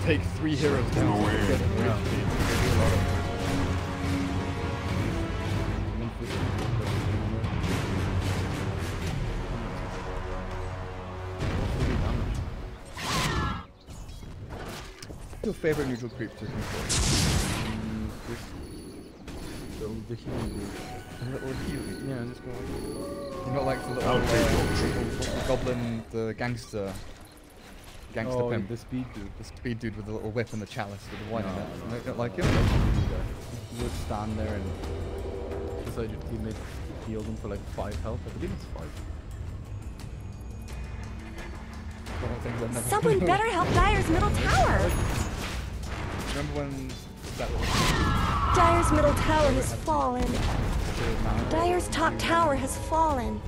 Take 3 heroes down. Your favorite neutral creep to control? The healing group. A little healing? Yeah, just go You not like the little goblin, the gangster pimp? The speed dude. The speed dude with the little whip and the chalice with the wine in it. You don't like him? You would stand there and decide your teammate heal them for like 5 health. I believe it's 5. Someone better help Dire's middle tower. Remember when that Dire's middle tower has fallen. Dire's top tower has fallen.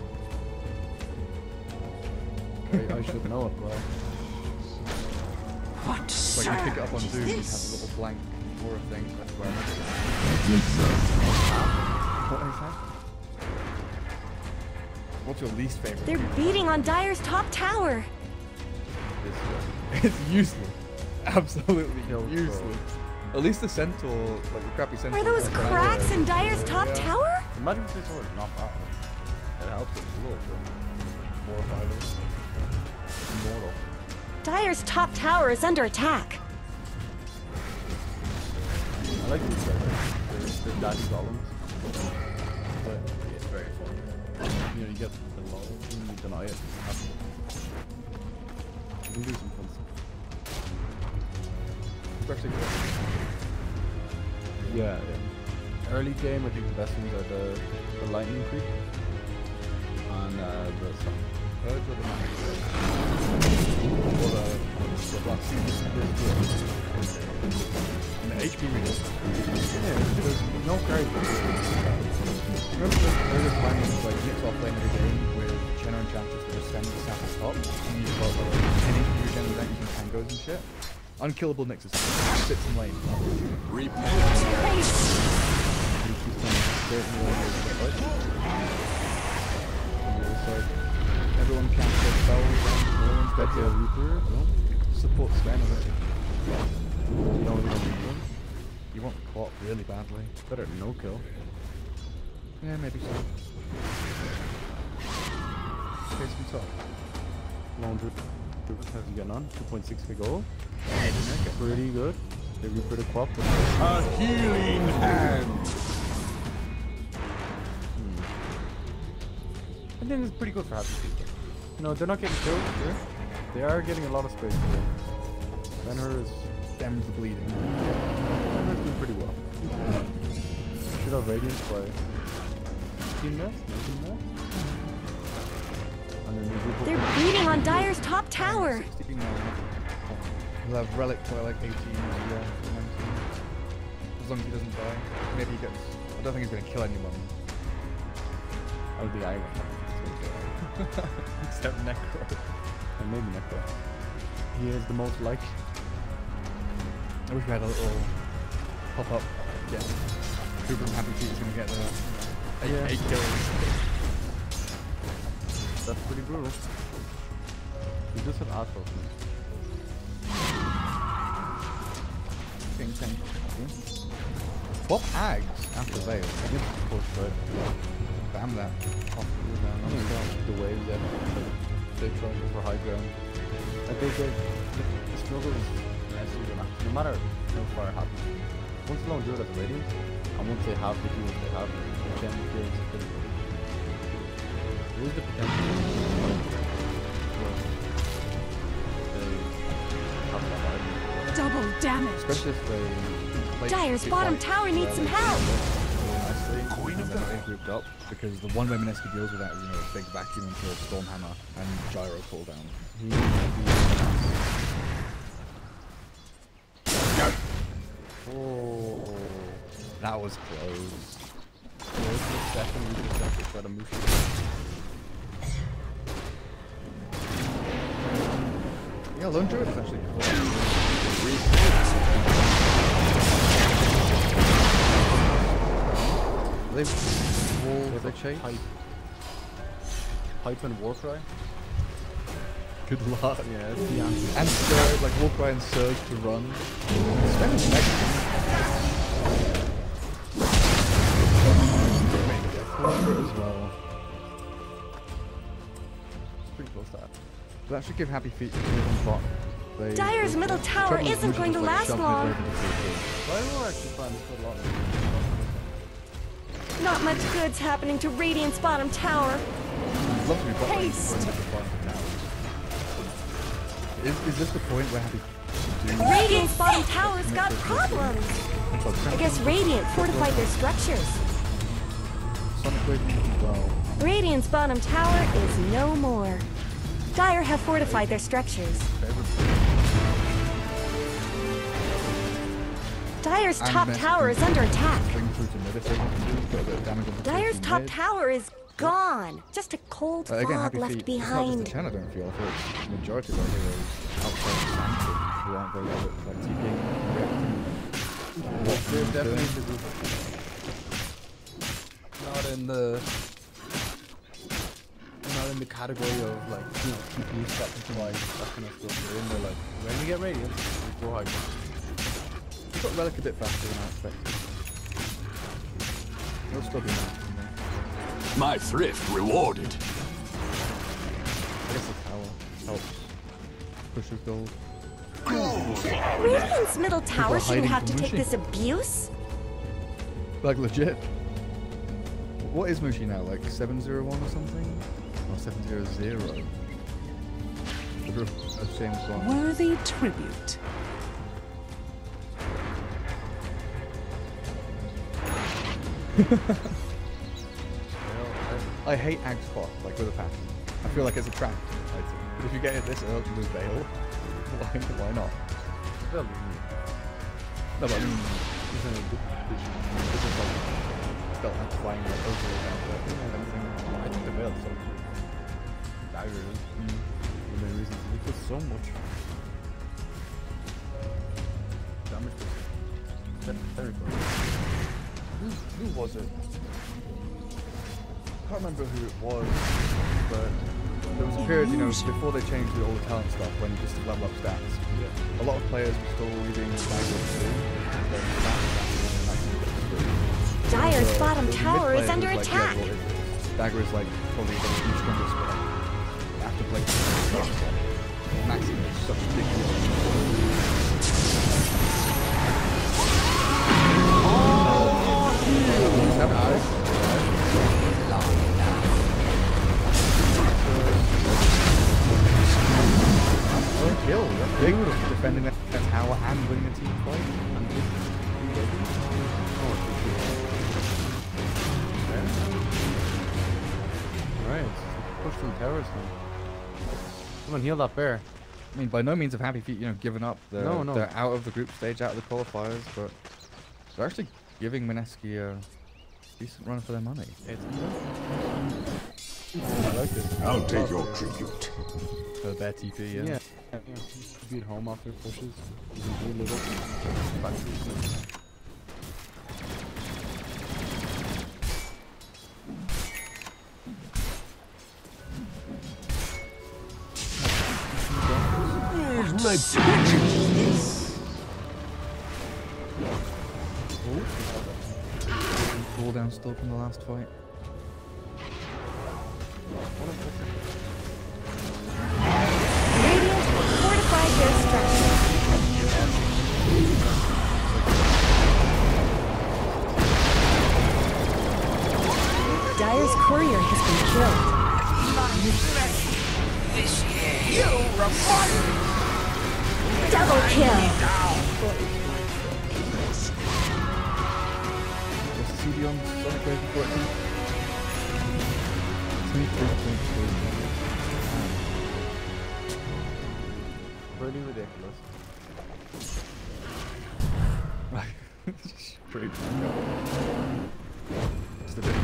I should know it, but What like you pick it up on Doom, you have a little blank aura thing. That's where What is that? What's your least favorite? They're beating on Dire's top tower. It's useless. Absolutely useless. At least the centaur, like the crappy centaur. Are those cracks in Dire's top tower? the magic sword is not bad. It helps it a little bit. More fighters. Immortal. Dire's top tower is under attack. I like these guys. They're daddy golems. But it's very fun. You know, you get the low and you deny it. You can do some fun stuff. Especially Yeah. Early game, I think the best ones are the lightning creep and the sun. Purge or the Magic Purge? Or the Black Sea? And the HP reduction. Yeah, there's no carry. Remember the earlier time when like Nick's off lane every game with Chenna and Chances that just send the staff at top, and you've got like any regeneration using tangos and shit. Unkillable Nixes sits in lane. Everyone counts their spells and everyone's got their Reaper. Support Sven, you don't really need one. You want Clot really badly. Better than no kill. Yeah, maybe so. Case we talk. Long Druid. How's he getting on? 2.6 big goal. Pretty good. The Reaper the crop. A healing hand. I think it's pretty good for happy people. No, they're not getting killed here. They are getting a lot of space here. Benher is Stems the bleeding. Benher's doing pretty well. Should have Radiance by 15 minutes? 19 minutes? They're beating on Dire's top tower. 16 now. He'll have Relic by like 18 as well. 19. As long as he doesn't die. Maybe he gets. I don't think he's going to kill anyone. Oh, the Iron. Except Necro. And maybe Necro. He is the most like. I wish we had a little pop up. Yeah. Cooper and Happy Feet is going to get the 8 kills. That's pretty brutal. We just have Astro. King tank. Swap Ags after Veil. I guess it's push, right? Damn that. The waves that they try to go for high ground. I think the struggle is messy enough. No matter how far it happens. Once they don't do it as a radiance, and once they have the heals they have, the gem feels pretty good. There is the potential where they have that item. Double damage. Especially if they Dire's bottom tower needs some help. Queen of the grouped up because the one way Mineski deals with that is, you know, a big vacuum until Stormhammer and Gyro cooldown. Oh, that was close. Close to the second, we just have to try to move. Yeah, Lone Druid is actually cool. They chase? Hype and Warcry. Good luck. Yeah, it's the answer. And Surge, like Warcry and Surge to run. Spend next. As well. It's pretty close to that. That should give Happy Feet to on bot. Dire's middle tower isn't going to last long. Why do I actually find this a lot? Not much good's happening to Radiant's bottom tower. Love to be bot lane Haste. for the bottom tower. Is this the point where Happy Radiant's bottom tower's got problems. I guess Radiant fortified their structures. Sonic Wave as well. Radiant's bottom tower is no more. Dire have fortified their structures. Dire's top tower is under attack. Dire's top tower is gone. Just a cold fog left behind. It's not just the 10, I don't feel. I feel it's the majority of our heroes outside of Sanford who aren't very good at like TPing and reacting. They're definitely not in the category of like TP sacrifice, that kind of stuff. They're in there like, when we get Radiant, we go high. He's got Relic a bit faster than I expected. He'll still be nice. My thrift rewarded. I guess the tower helps push his gold. Radiant's middle tower shouldn't have to take this abuse. Like legit. What is Mushi now? Like 701 or something? Or 700? James Bond. Worthy tribute. I hate Ag spot, like with a passion. I feel like it's a trap. Right? But if you get it this early with Bale, why not? Well, No, but I mean, isn't it this is like still not flying like over it out there and everything. I think the Bale is so daggers. The main reason it does so much damage. Very good. Who was it? I can't remember who it was, but there was a period, you know, before they changed all the talent stuff, when you just level up stats. A lot of players were still reading daggers too. Dire's bottom tower is under like, attack. Yeah, well, dagger is like probably the strongest, but after playing Maximum is such a big deal. Kill, that's big. Defending that tower and winning a team fight. And Right, push through towers then. Come on, heal that bear. I mean, by no means have Happy Feet, you know, given up. They're, No. They're out of the group stage, out of the qualifiers, but they're actually giving Mineski a decent run for their money. I like this. I'll take your tribute. For their TP, yeah. Yeah. Beat home after pushes. You can do a little factories. My prejudice. Cooldown still from the last fight. Radiant have fortified their structure. Dire's courier has been killed. Double kill. What's the CD on Sonic Wave before it comes? 23.3. Pretty ridiculous. Right. Pretty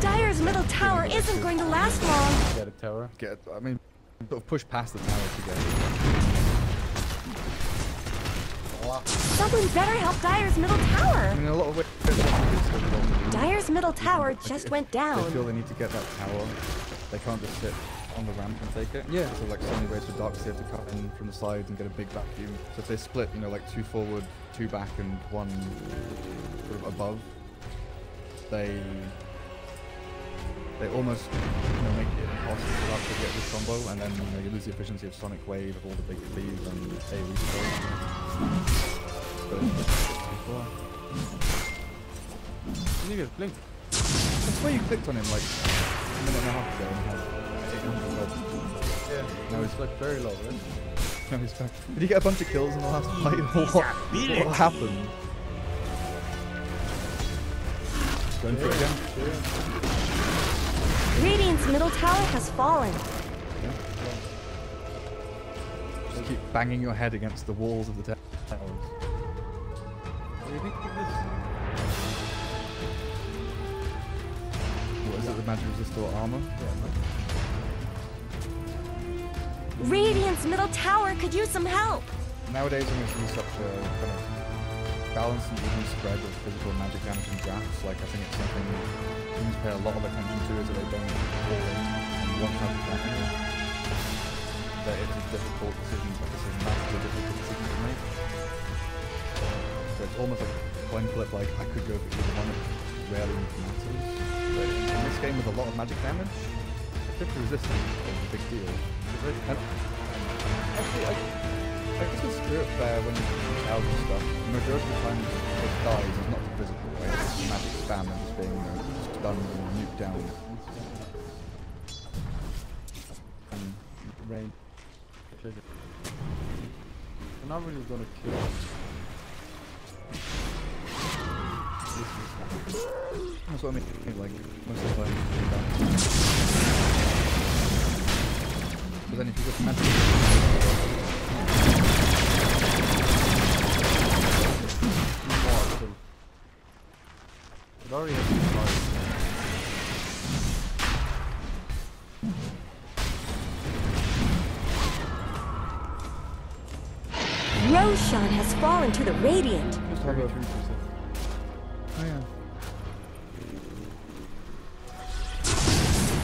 Dire's middle tower isn't going to last long. Get a tower. I mean, sort of push past the tower to get Someone better help Dire's middle tower. I mean, a lot of ways. Dire's middle tower just went They feel down. they need to get that tower. They can't just sit on the ramp and take it. Yeah. So like so many ways for Darks, they have to cut in from the sides and get a big vacuum. So if they split, you know, like 2 forward, 2 back, and 1 sort of above, they almost, you know, make it impossible for us to get this combo, and then, you know, you lose the efficiency of Sonic Wave of all the big cleaves and AoE control. You need to blink. That's why you clicked on him like a minute and a half ago and had 800 gold. Yeah. Now It's like very low, right? now he's back. Did he get a bunch of kills in the last fight? What happened? Going for it again? Radiant's middle tower has fallen. Just keep banging your head against the walls of the towers. What do you think of this? What is it, the magic resistor armor? Radiant's middle tower could use some help. Nowadays, when there's such a kind of balanced and even spread of physical and magic damage in drafts, like I think it's something teams pay a lot of attention to, is that they don't fall in on one type of damage. That it's a difficult decision, that's a difficult decision to make. So it's almost like a coin flip, like I could go for either one, it rarely matters. But in this game with a lot of magic damage, different resistance is a big deal. And actually, I guess with Spirit Fair, when you push out and stuff, the majority of the time it dies is not the physical, right? It's just magic spam and just being, you know, stunned and nuked down. And Rain. They're not really gonna kill. that's what I mean, like, most of the time. But then if you go to mental... It already has some cards. Roshan has fallen to the Radiant. Just have a... Oh yeah.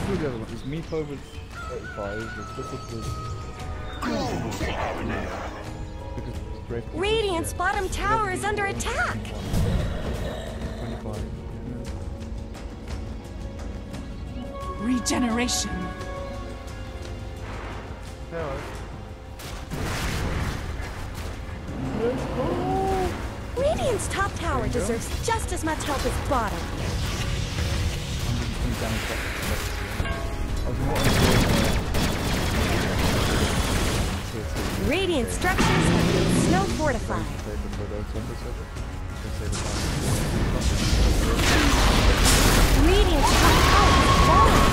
Who the other one? There's Meepo with 35, there's Twisted with... Because Brave... Radiant's bottom tower is under attack. 25. Regeneration. Radiant's top tower deserves just as much help as bottom. Radiant structures have been snow fortified. Radiant's top tower is falling.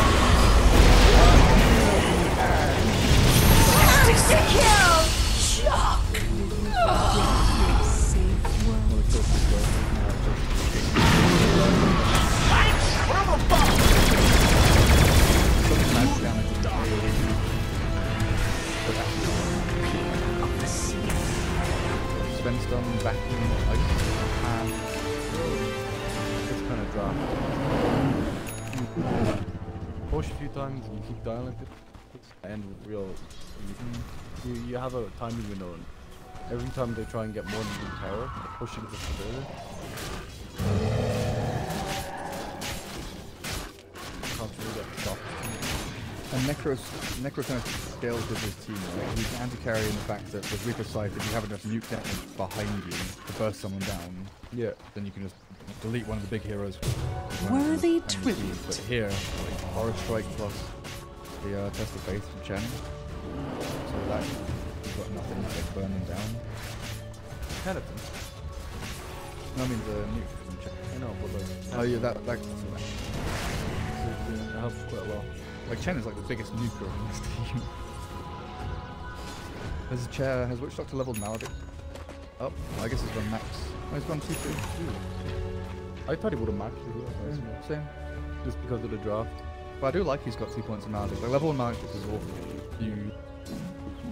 Kill! Shock! Svenstone back in ice and it's kind of dry. Push a few times and you keep dialing it. It's the end with real. You have a timing window, and every time they try and get more than the tower, they're pushing just further. Can't really get stopped. And Necro kind of scales with his team, right? He's anti-carry in the fact that with Reaper Sight, if you have enough nuke damage behind you to burst someone down, Yeah. then you can just delete one of the big heroes. Worthy But tribute. here, like Horror Strike plus the Test of Faith from Chen, so that you've got nothing to like burn them down. Kind of. No, I mean the nuke from Chen. I know, but like. Oh yeah, that That helps quite well. like Chen is like the biggest nuker on this team. Has Witch Doctor leveled Maledict? Oh, I guess he's gone max. Oh, he's gone T3. I thought he would have maxed it. Yeah, same. Just because of the draft. But I do like he's got 2 points in Maledict. Like level 1 Maledict is awful. You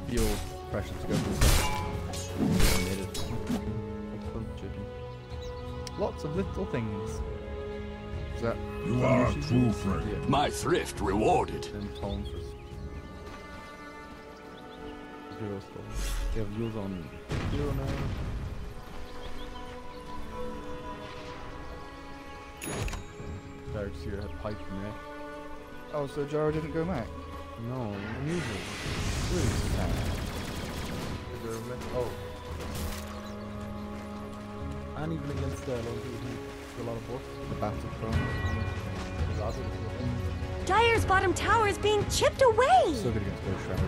feel pressure to go for the Lots of little things. Is that You are a true friend. Yeah. My thrift rewarded. And Tone for zero stone. They have yields on 0 now. Dark's here had pipe from there. Oh, so Jaro didn't go Mac? No, unusual. Really sad. Is there a oh. And even against the lone people, a lot of buffs. The Battle Chrome. Dire's bottom tower is being chipped away. So good against Ghost Shroud.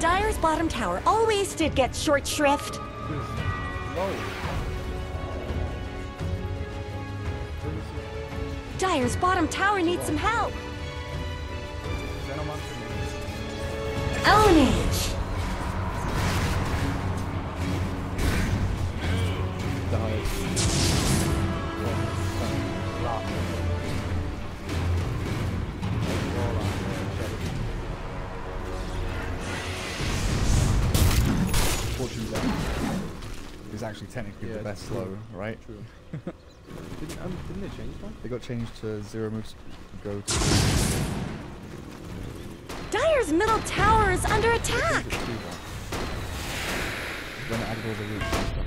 Dire's bottom tower always did get short shrift. Dire's bottom tower needs some help. Ownage. Is actually technically the best slow, right? True. Didn't they change one? They got changed to 0 moves go to Dire's middle tower is under attack. when it added all the roots and stuff.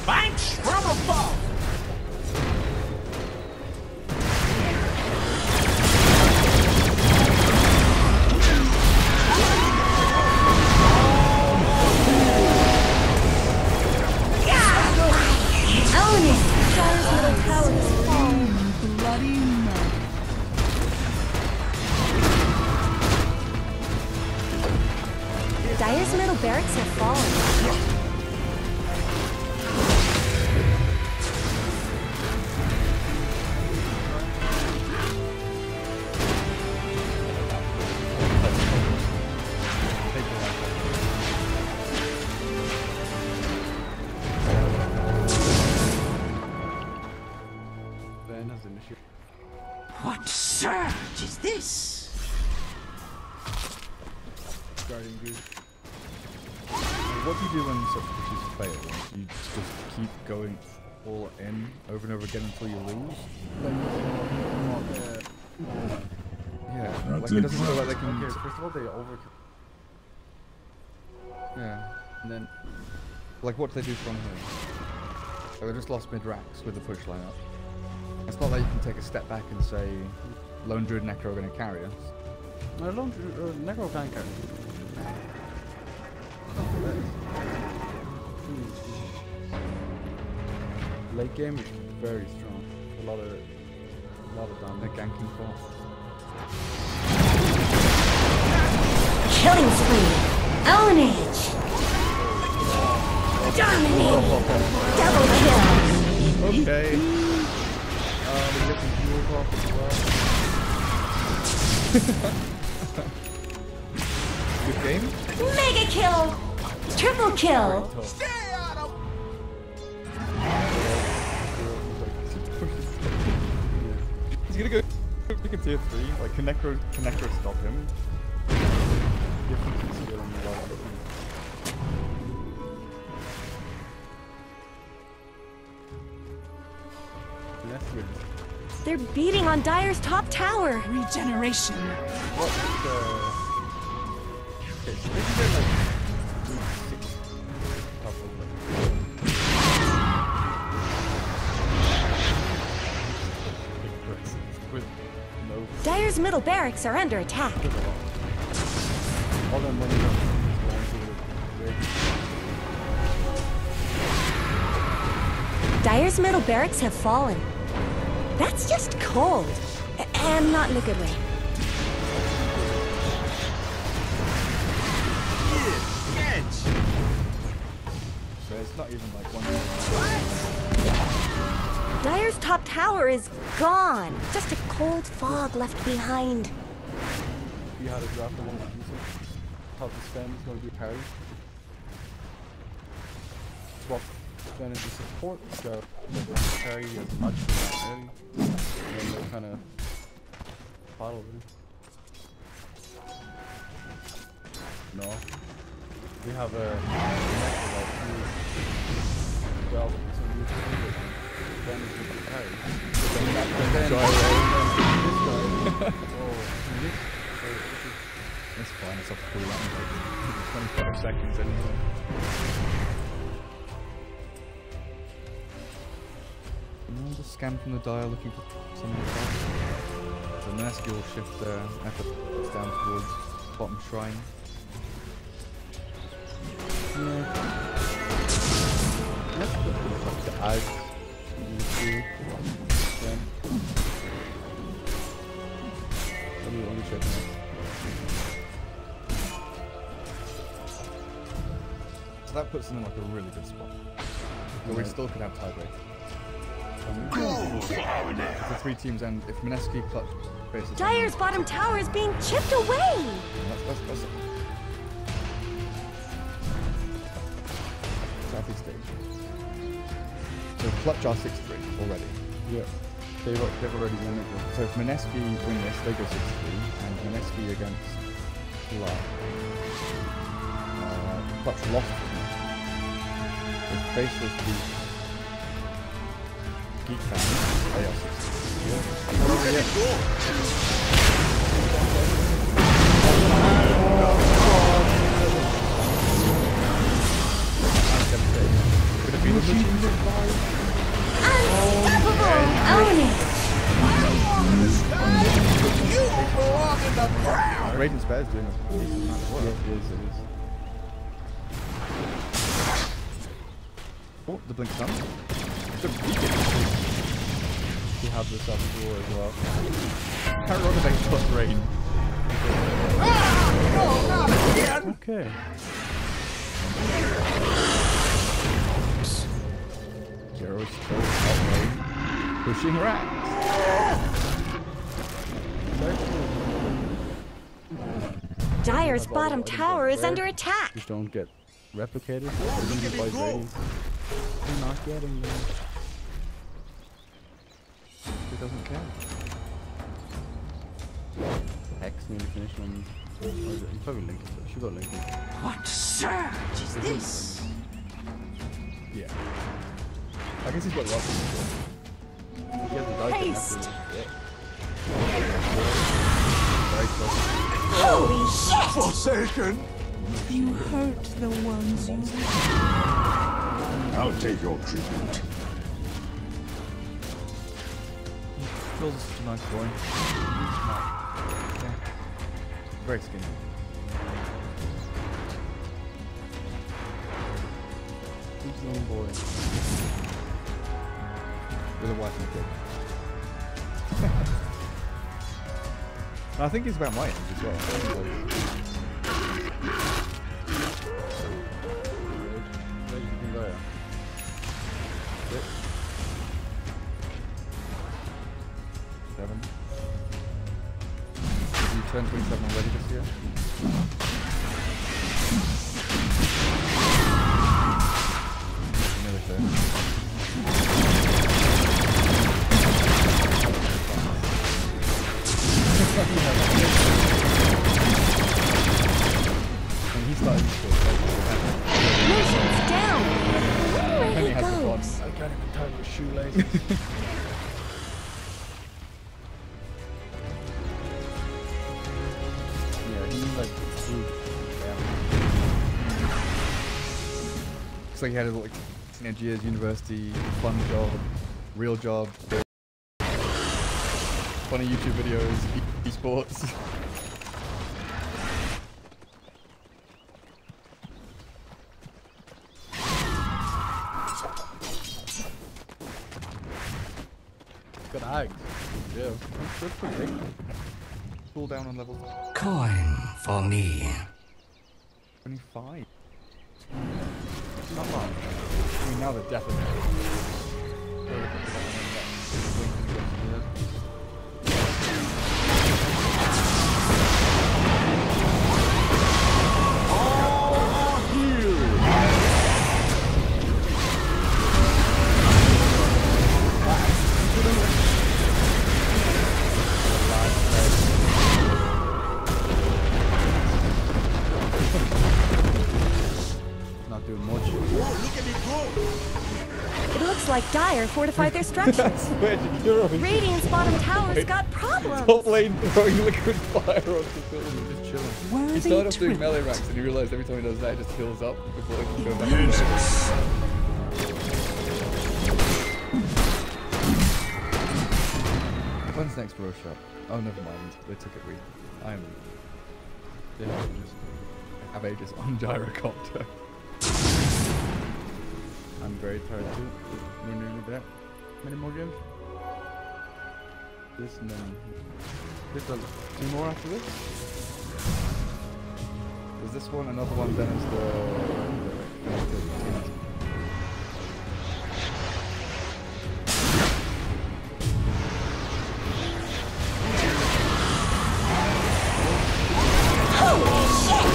Thanks from above! Sven has initiated. What surge is this? Guardian Goose. What do you do when such pushes fail? You just keep going all in over and over again until you lose? Yeah, like it doesn't feel like they can... Okay, first of all, they overkill. Yeah. And then... Like, what do they do from here? So they just lost mid-racks with the push lineup. It's not like you can take a step back and say, Lone Druid Necro are going to carry us. No, Lone Druid... Necro can carry. Late game is very strong. A lot of damage. They're ganking for. Killing spree. Ownage. Dominating. Double kill. Okay. We're getting fuels off as well. Good game. Mega kill. Triple kill. He's gonna go tier 3. Like, can Necro stop him? Different skill on the level. They're beating on Dire's top tower. Regeneration. What's the... Okay, so they can get like... 6 top of with no... Dire's middle barracks are under attack. All that money is going to the Dire's middle barracks have fallen. That's just cold. And not in a good way. So it's not even like one... Dire's top tower is gone. Just a cold fog left behind. If you had a draft of one of these, top of Sven is going to be parry. Swap Sven into support, so parry as much as early. And then they'll kind of battle with him. No. We have a well, some new Sven is with the parry. It's fine, it's off the cool line. 25 seconds anyway. Just scan from the dial looking for something else. So Mineski will shift their efforts down towards bottom shrine. Yeah. Let's put this up to eyes. Only check this. So that puts them in like a really good spot. But we still could have tiebreak. If the 3 teams end, if Mineski clutch faces... Dire's bottom tower is being chipped away! That's it. Southeast stage. So clutch are 6-3 already. Yeah. They've already won it. So if Mineski win this, they go 6-3, and Mineski against Clutch. Clutch lost to them. If Faceless beat Geek Fans, they are 6-3. Unstoppable! Own it! Radiant's Bear's doing a decent amount of work. It is. Oh, the Blink Sun. We have this up door as well. Can't roll the next plus rain. Okay. Zero's still out lane. Pushing racks. Dire's bottom tower is under attack. Just don't get replicated. They're going to be fight ready. They're not getting them. doesn't care. Hex nearly finished on. He's probably Lincoln, but she got Lincoln. What surge is this? Yeah. I guess he's got lots of He has the dice Haste. very close. Holy shit! Forsaken! You hurt the ones you I'll take your tribute. Feels such a nice boy. Yeah. Very skinny. He's a little boy. With a wife and a kid. And I think he's about my age as well. Seven. Did you turn 27 already this year? Nearly 30. And he started school. Motion's down. Wonder where Penny he has the fun. goes. I can't even tie my shoelaces. Yeah, he like food. Looks like he had a like teenage years, university, fun job, real job, funny YouTube videos, esports. Got ags. Yeah, that's pretty big. Cool down on level Coin for me. 25. Not much. I mean, now they're definitely. Not doing much. It looks like Dire fortified their structures. Radiant's bottom tower's got problems. Top lane throwing liquid fire onto the building, just chilling. Worthy He started off doing tribute. melee ranks and he realized every time he does that, it just heals up before he can go back. When's next Row Shop? Oh, never mind. They took it week. They have ages on gyrocopter. I'm very tired too. We're nearly there. Many more games? This and then... There's 2 more after this? There's this one, another one, then is the Holy shit!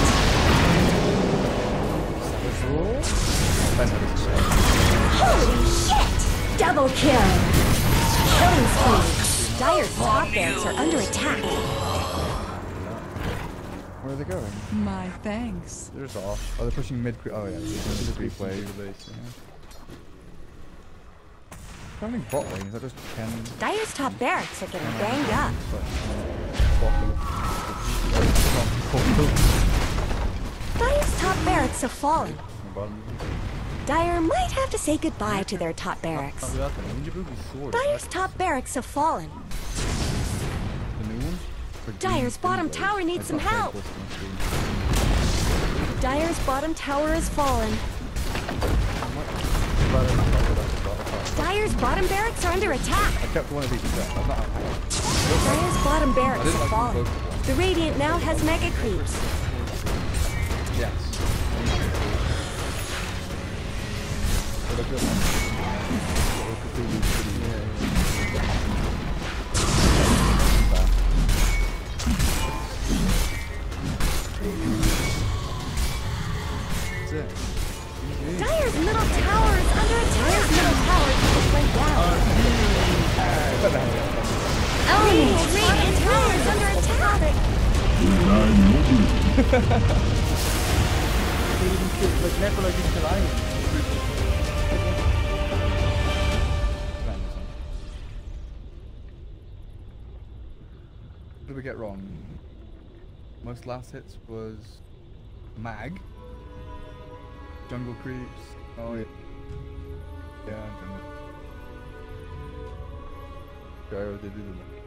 Holy shit! Double kill! Killing spree! Dire's top barracks are under attack. Where are they going? My thanks. They're just off. Oh, they're pushing mid. Oh yeah, they're going to replay. Running bot lane, is that just 10? Dire's top barracks are getting banged up. Dire's top barracks have fallen. Dire might have to say goodbye to their top barracks. Dire's top barracks have fallen. The new one? Dire's bottom tower needs some help. Dire's bottom tower has fallen. Dire's bottom barracks are under attack. I kept one of each set. I'm not. Dire's bottom barracks have fallen. The Radiant now has mega creeps. Yes. Dire's middle tower is under attack. Dire's middle tower just went down. Like never like into the island. What did we get wrong? Most last hits was Mag. Jungle Creeps. Oh yeah. Yeah, Jungle. Gyro did it.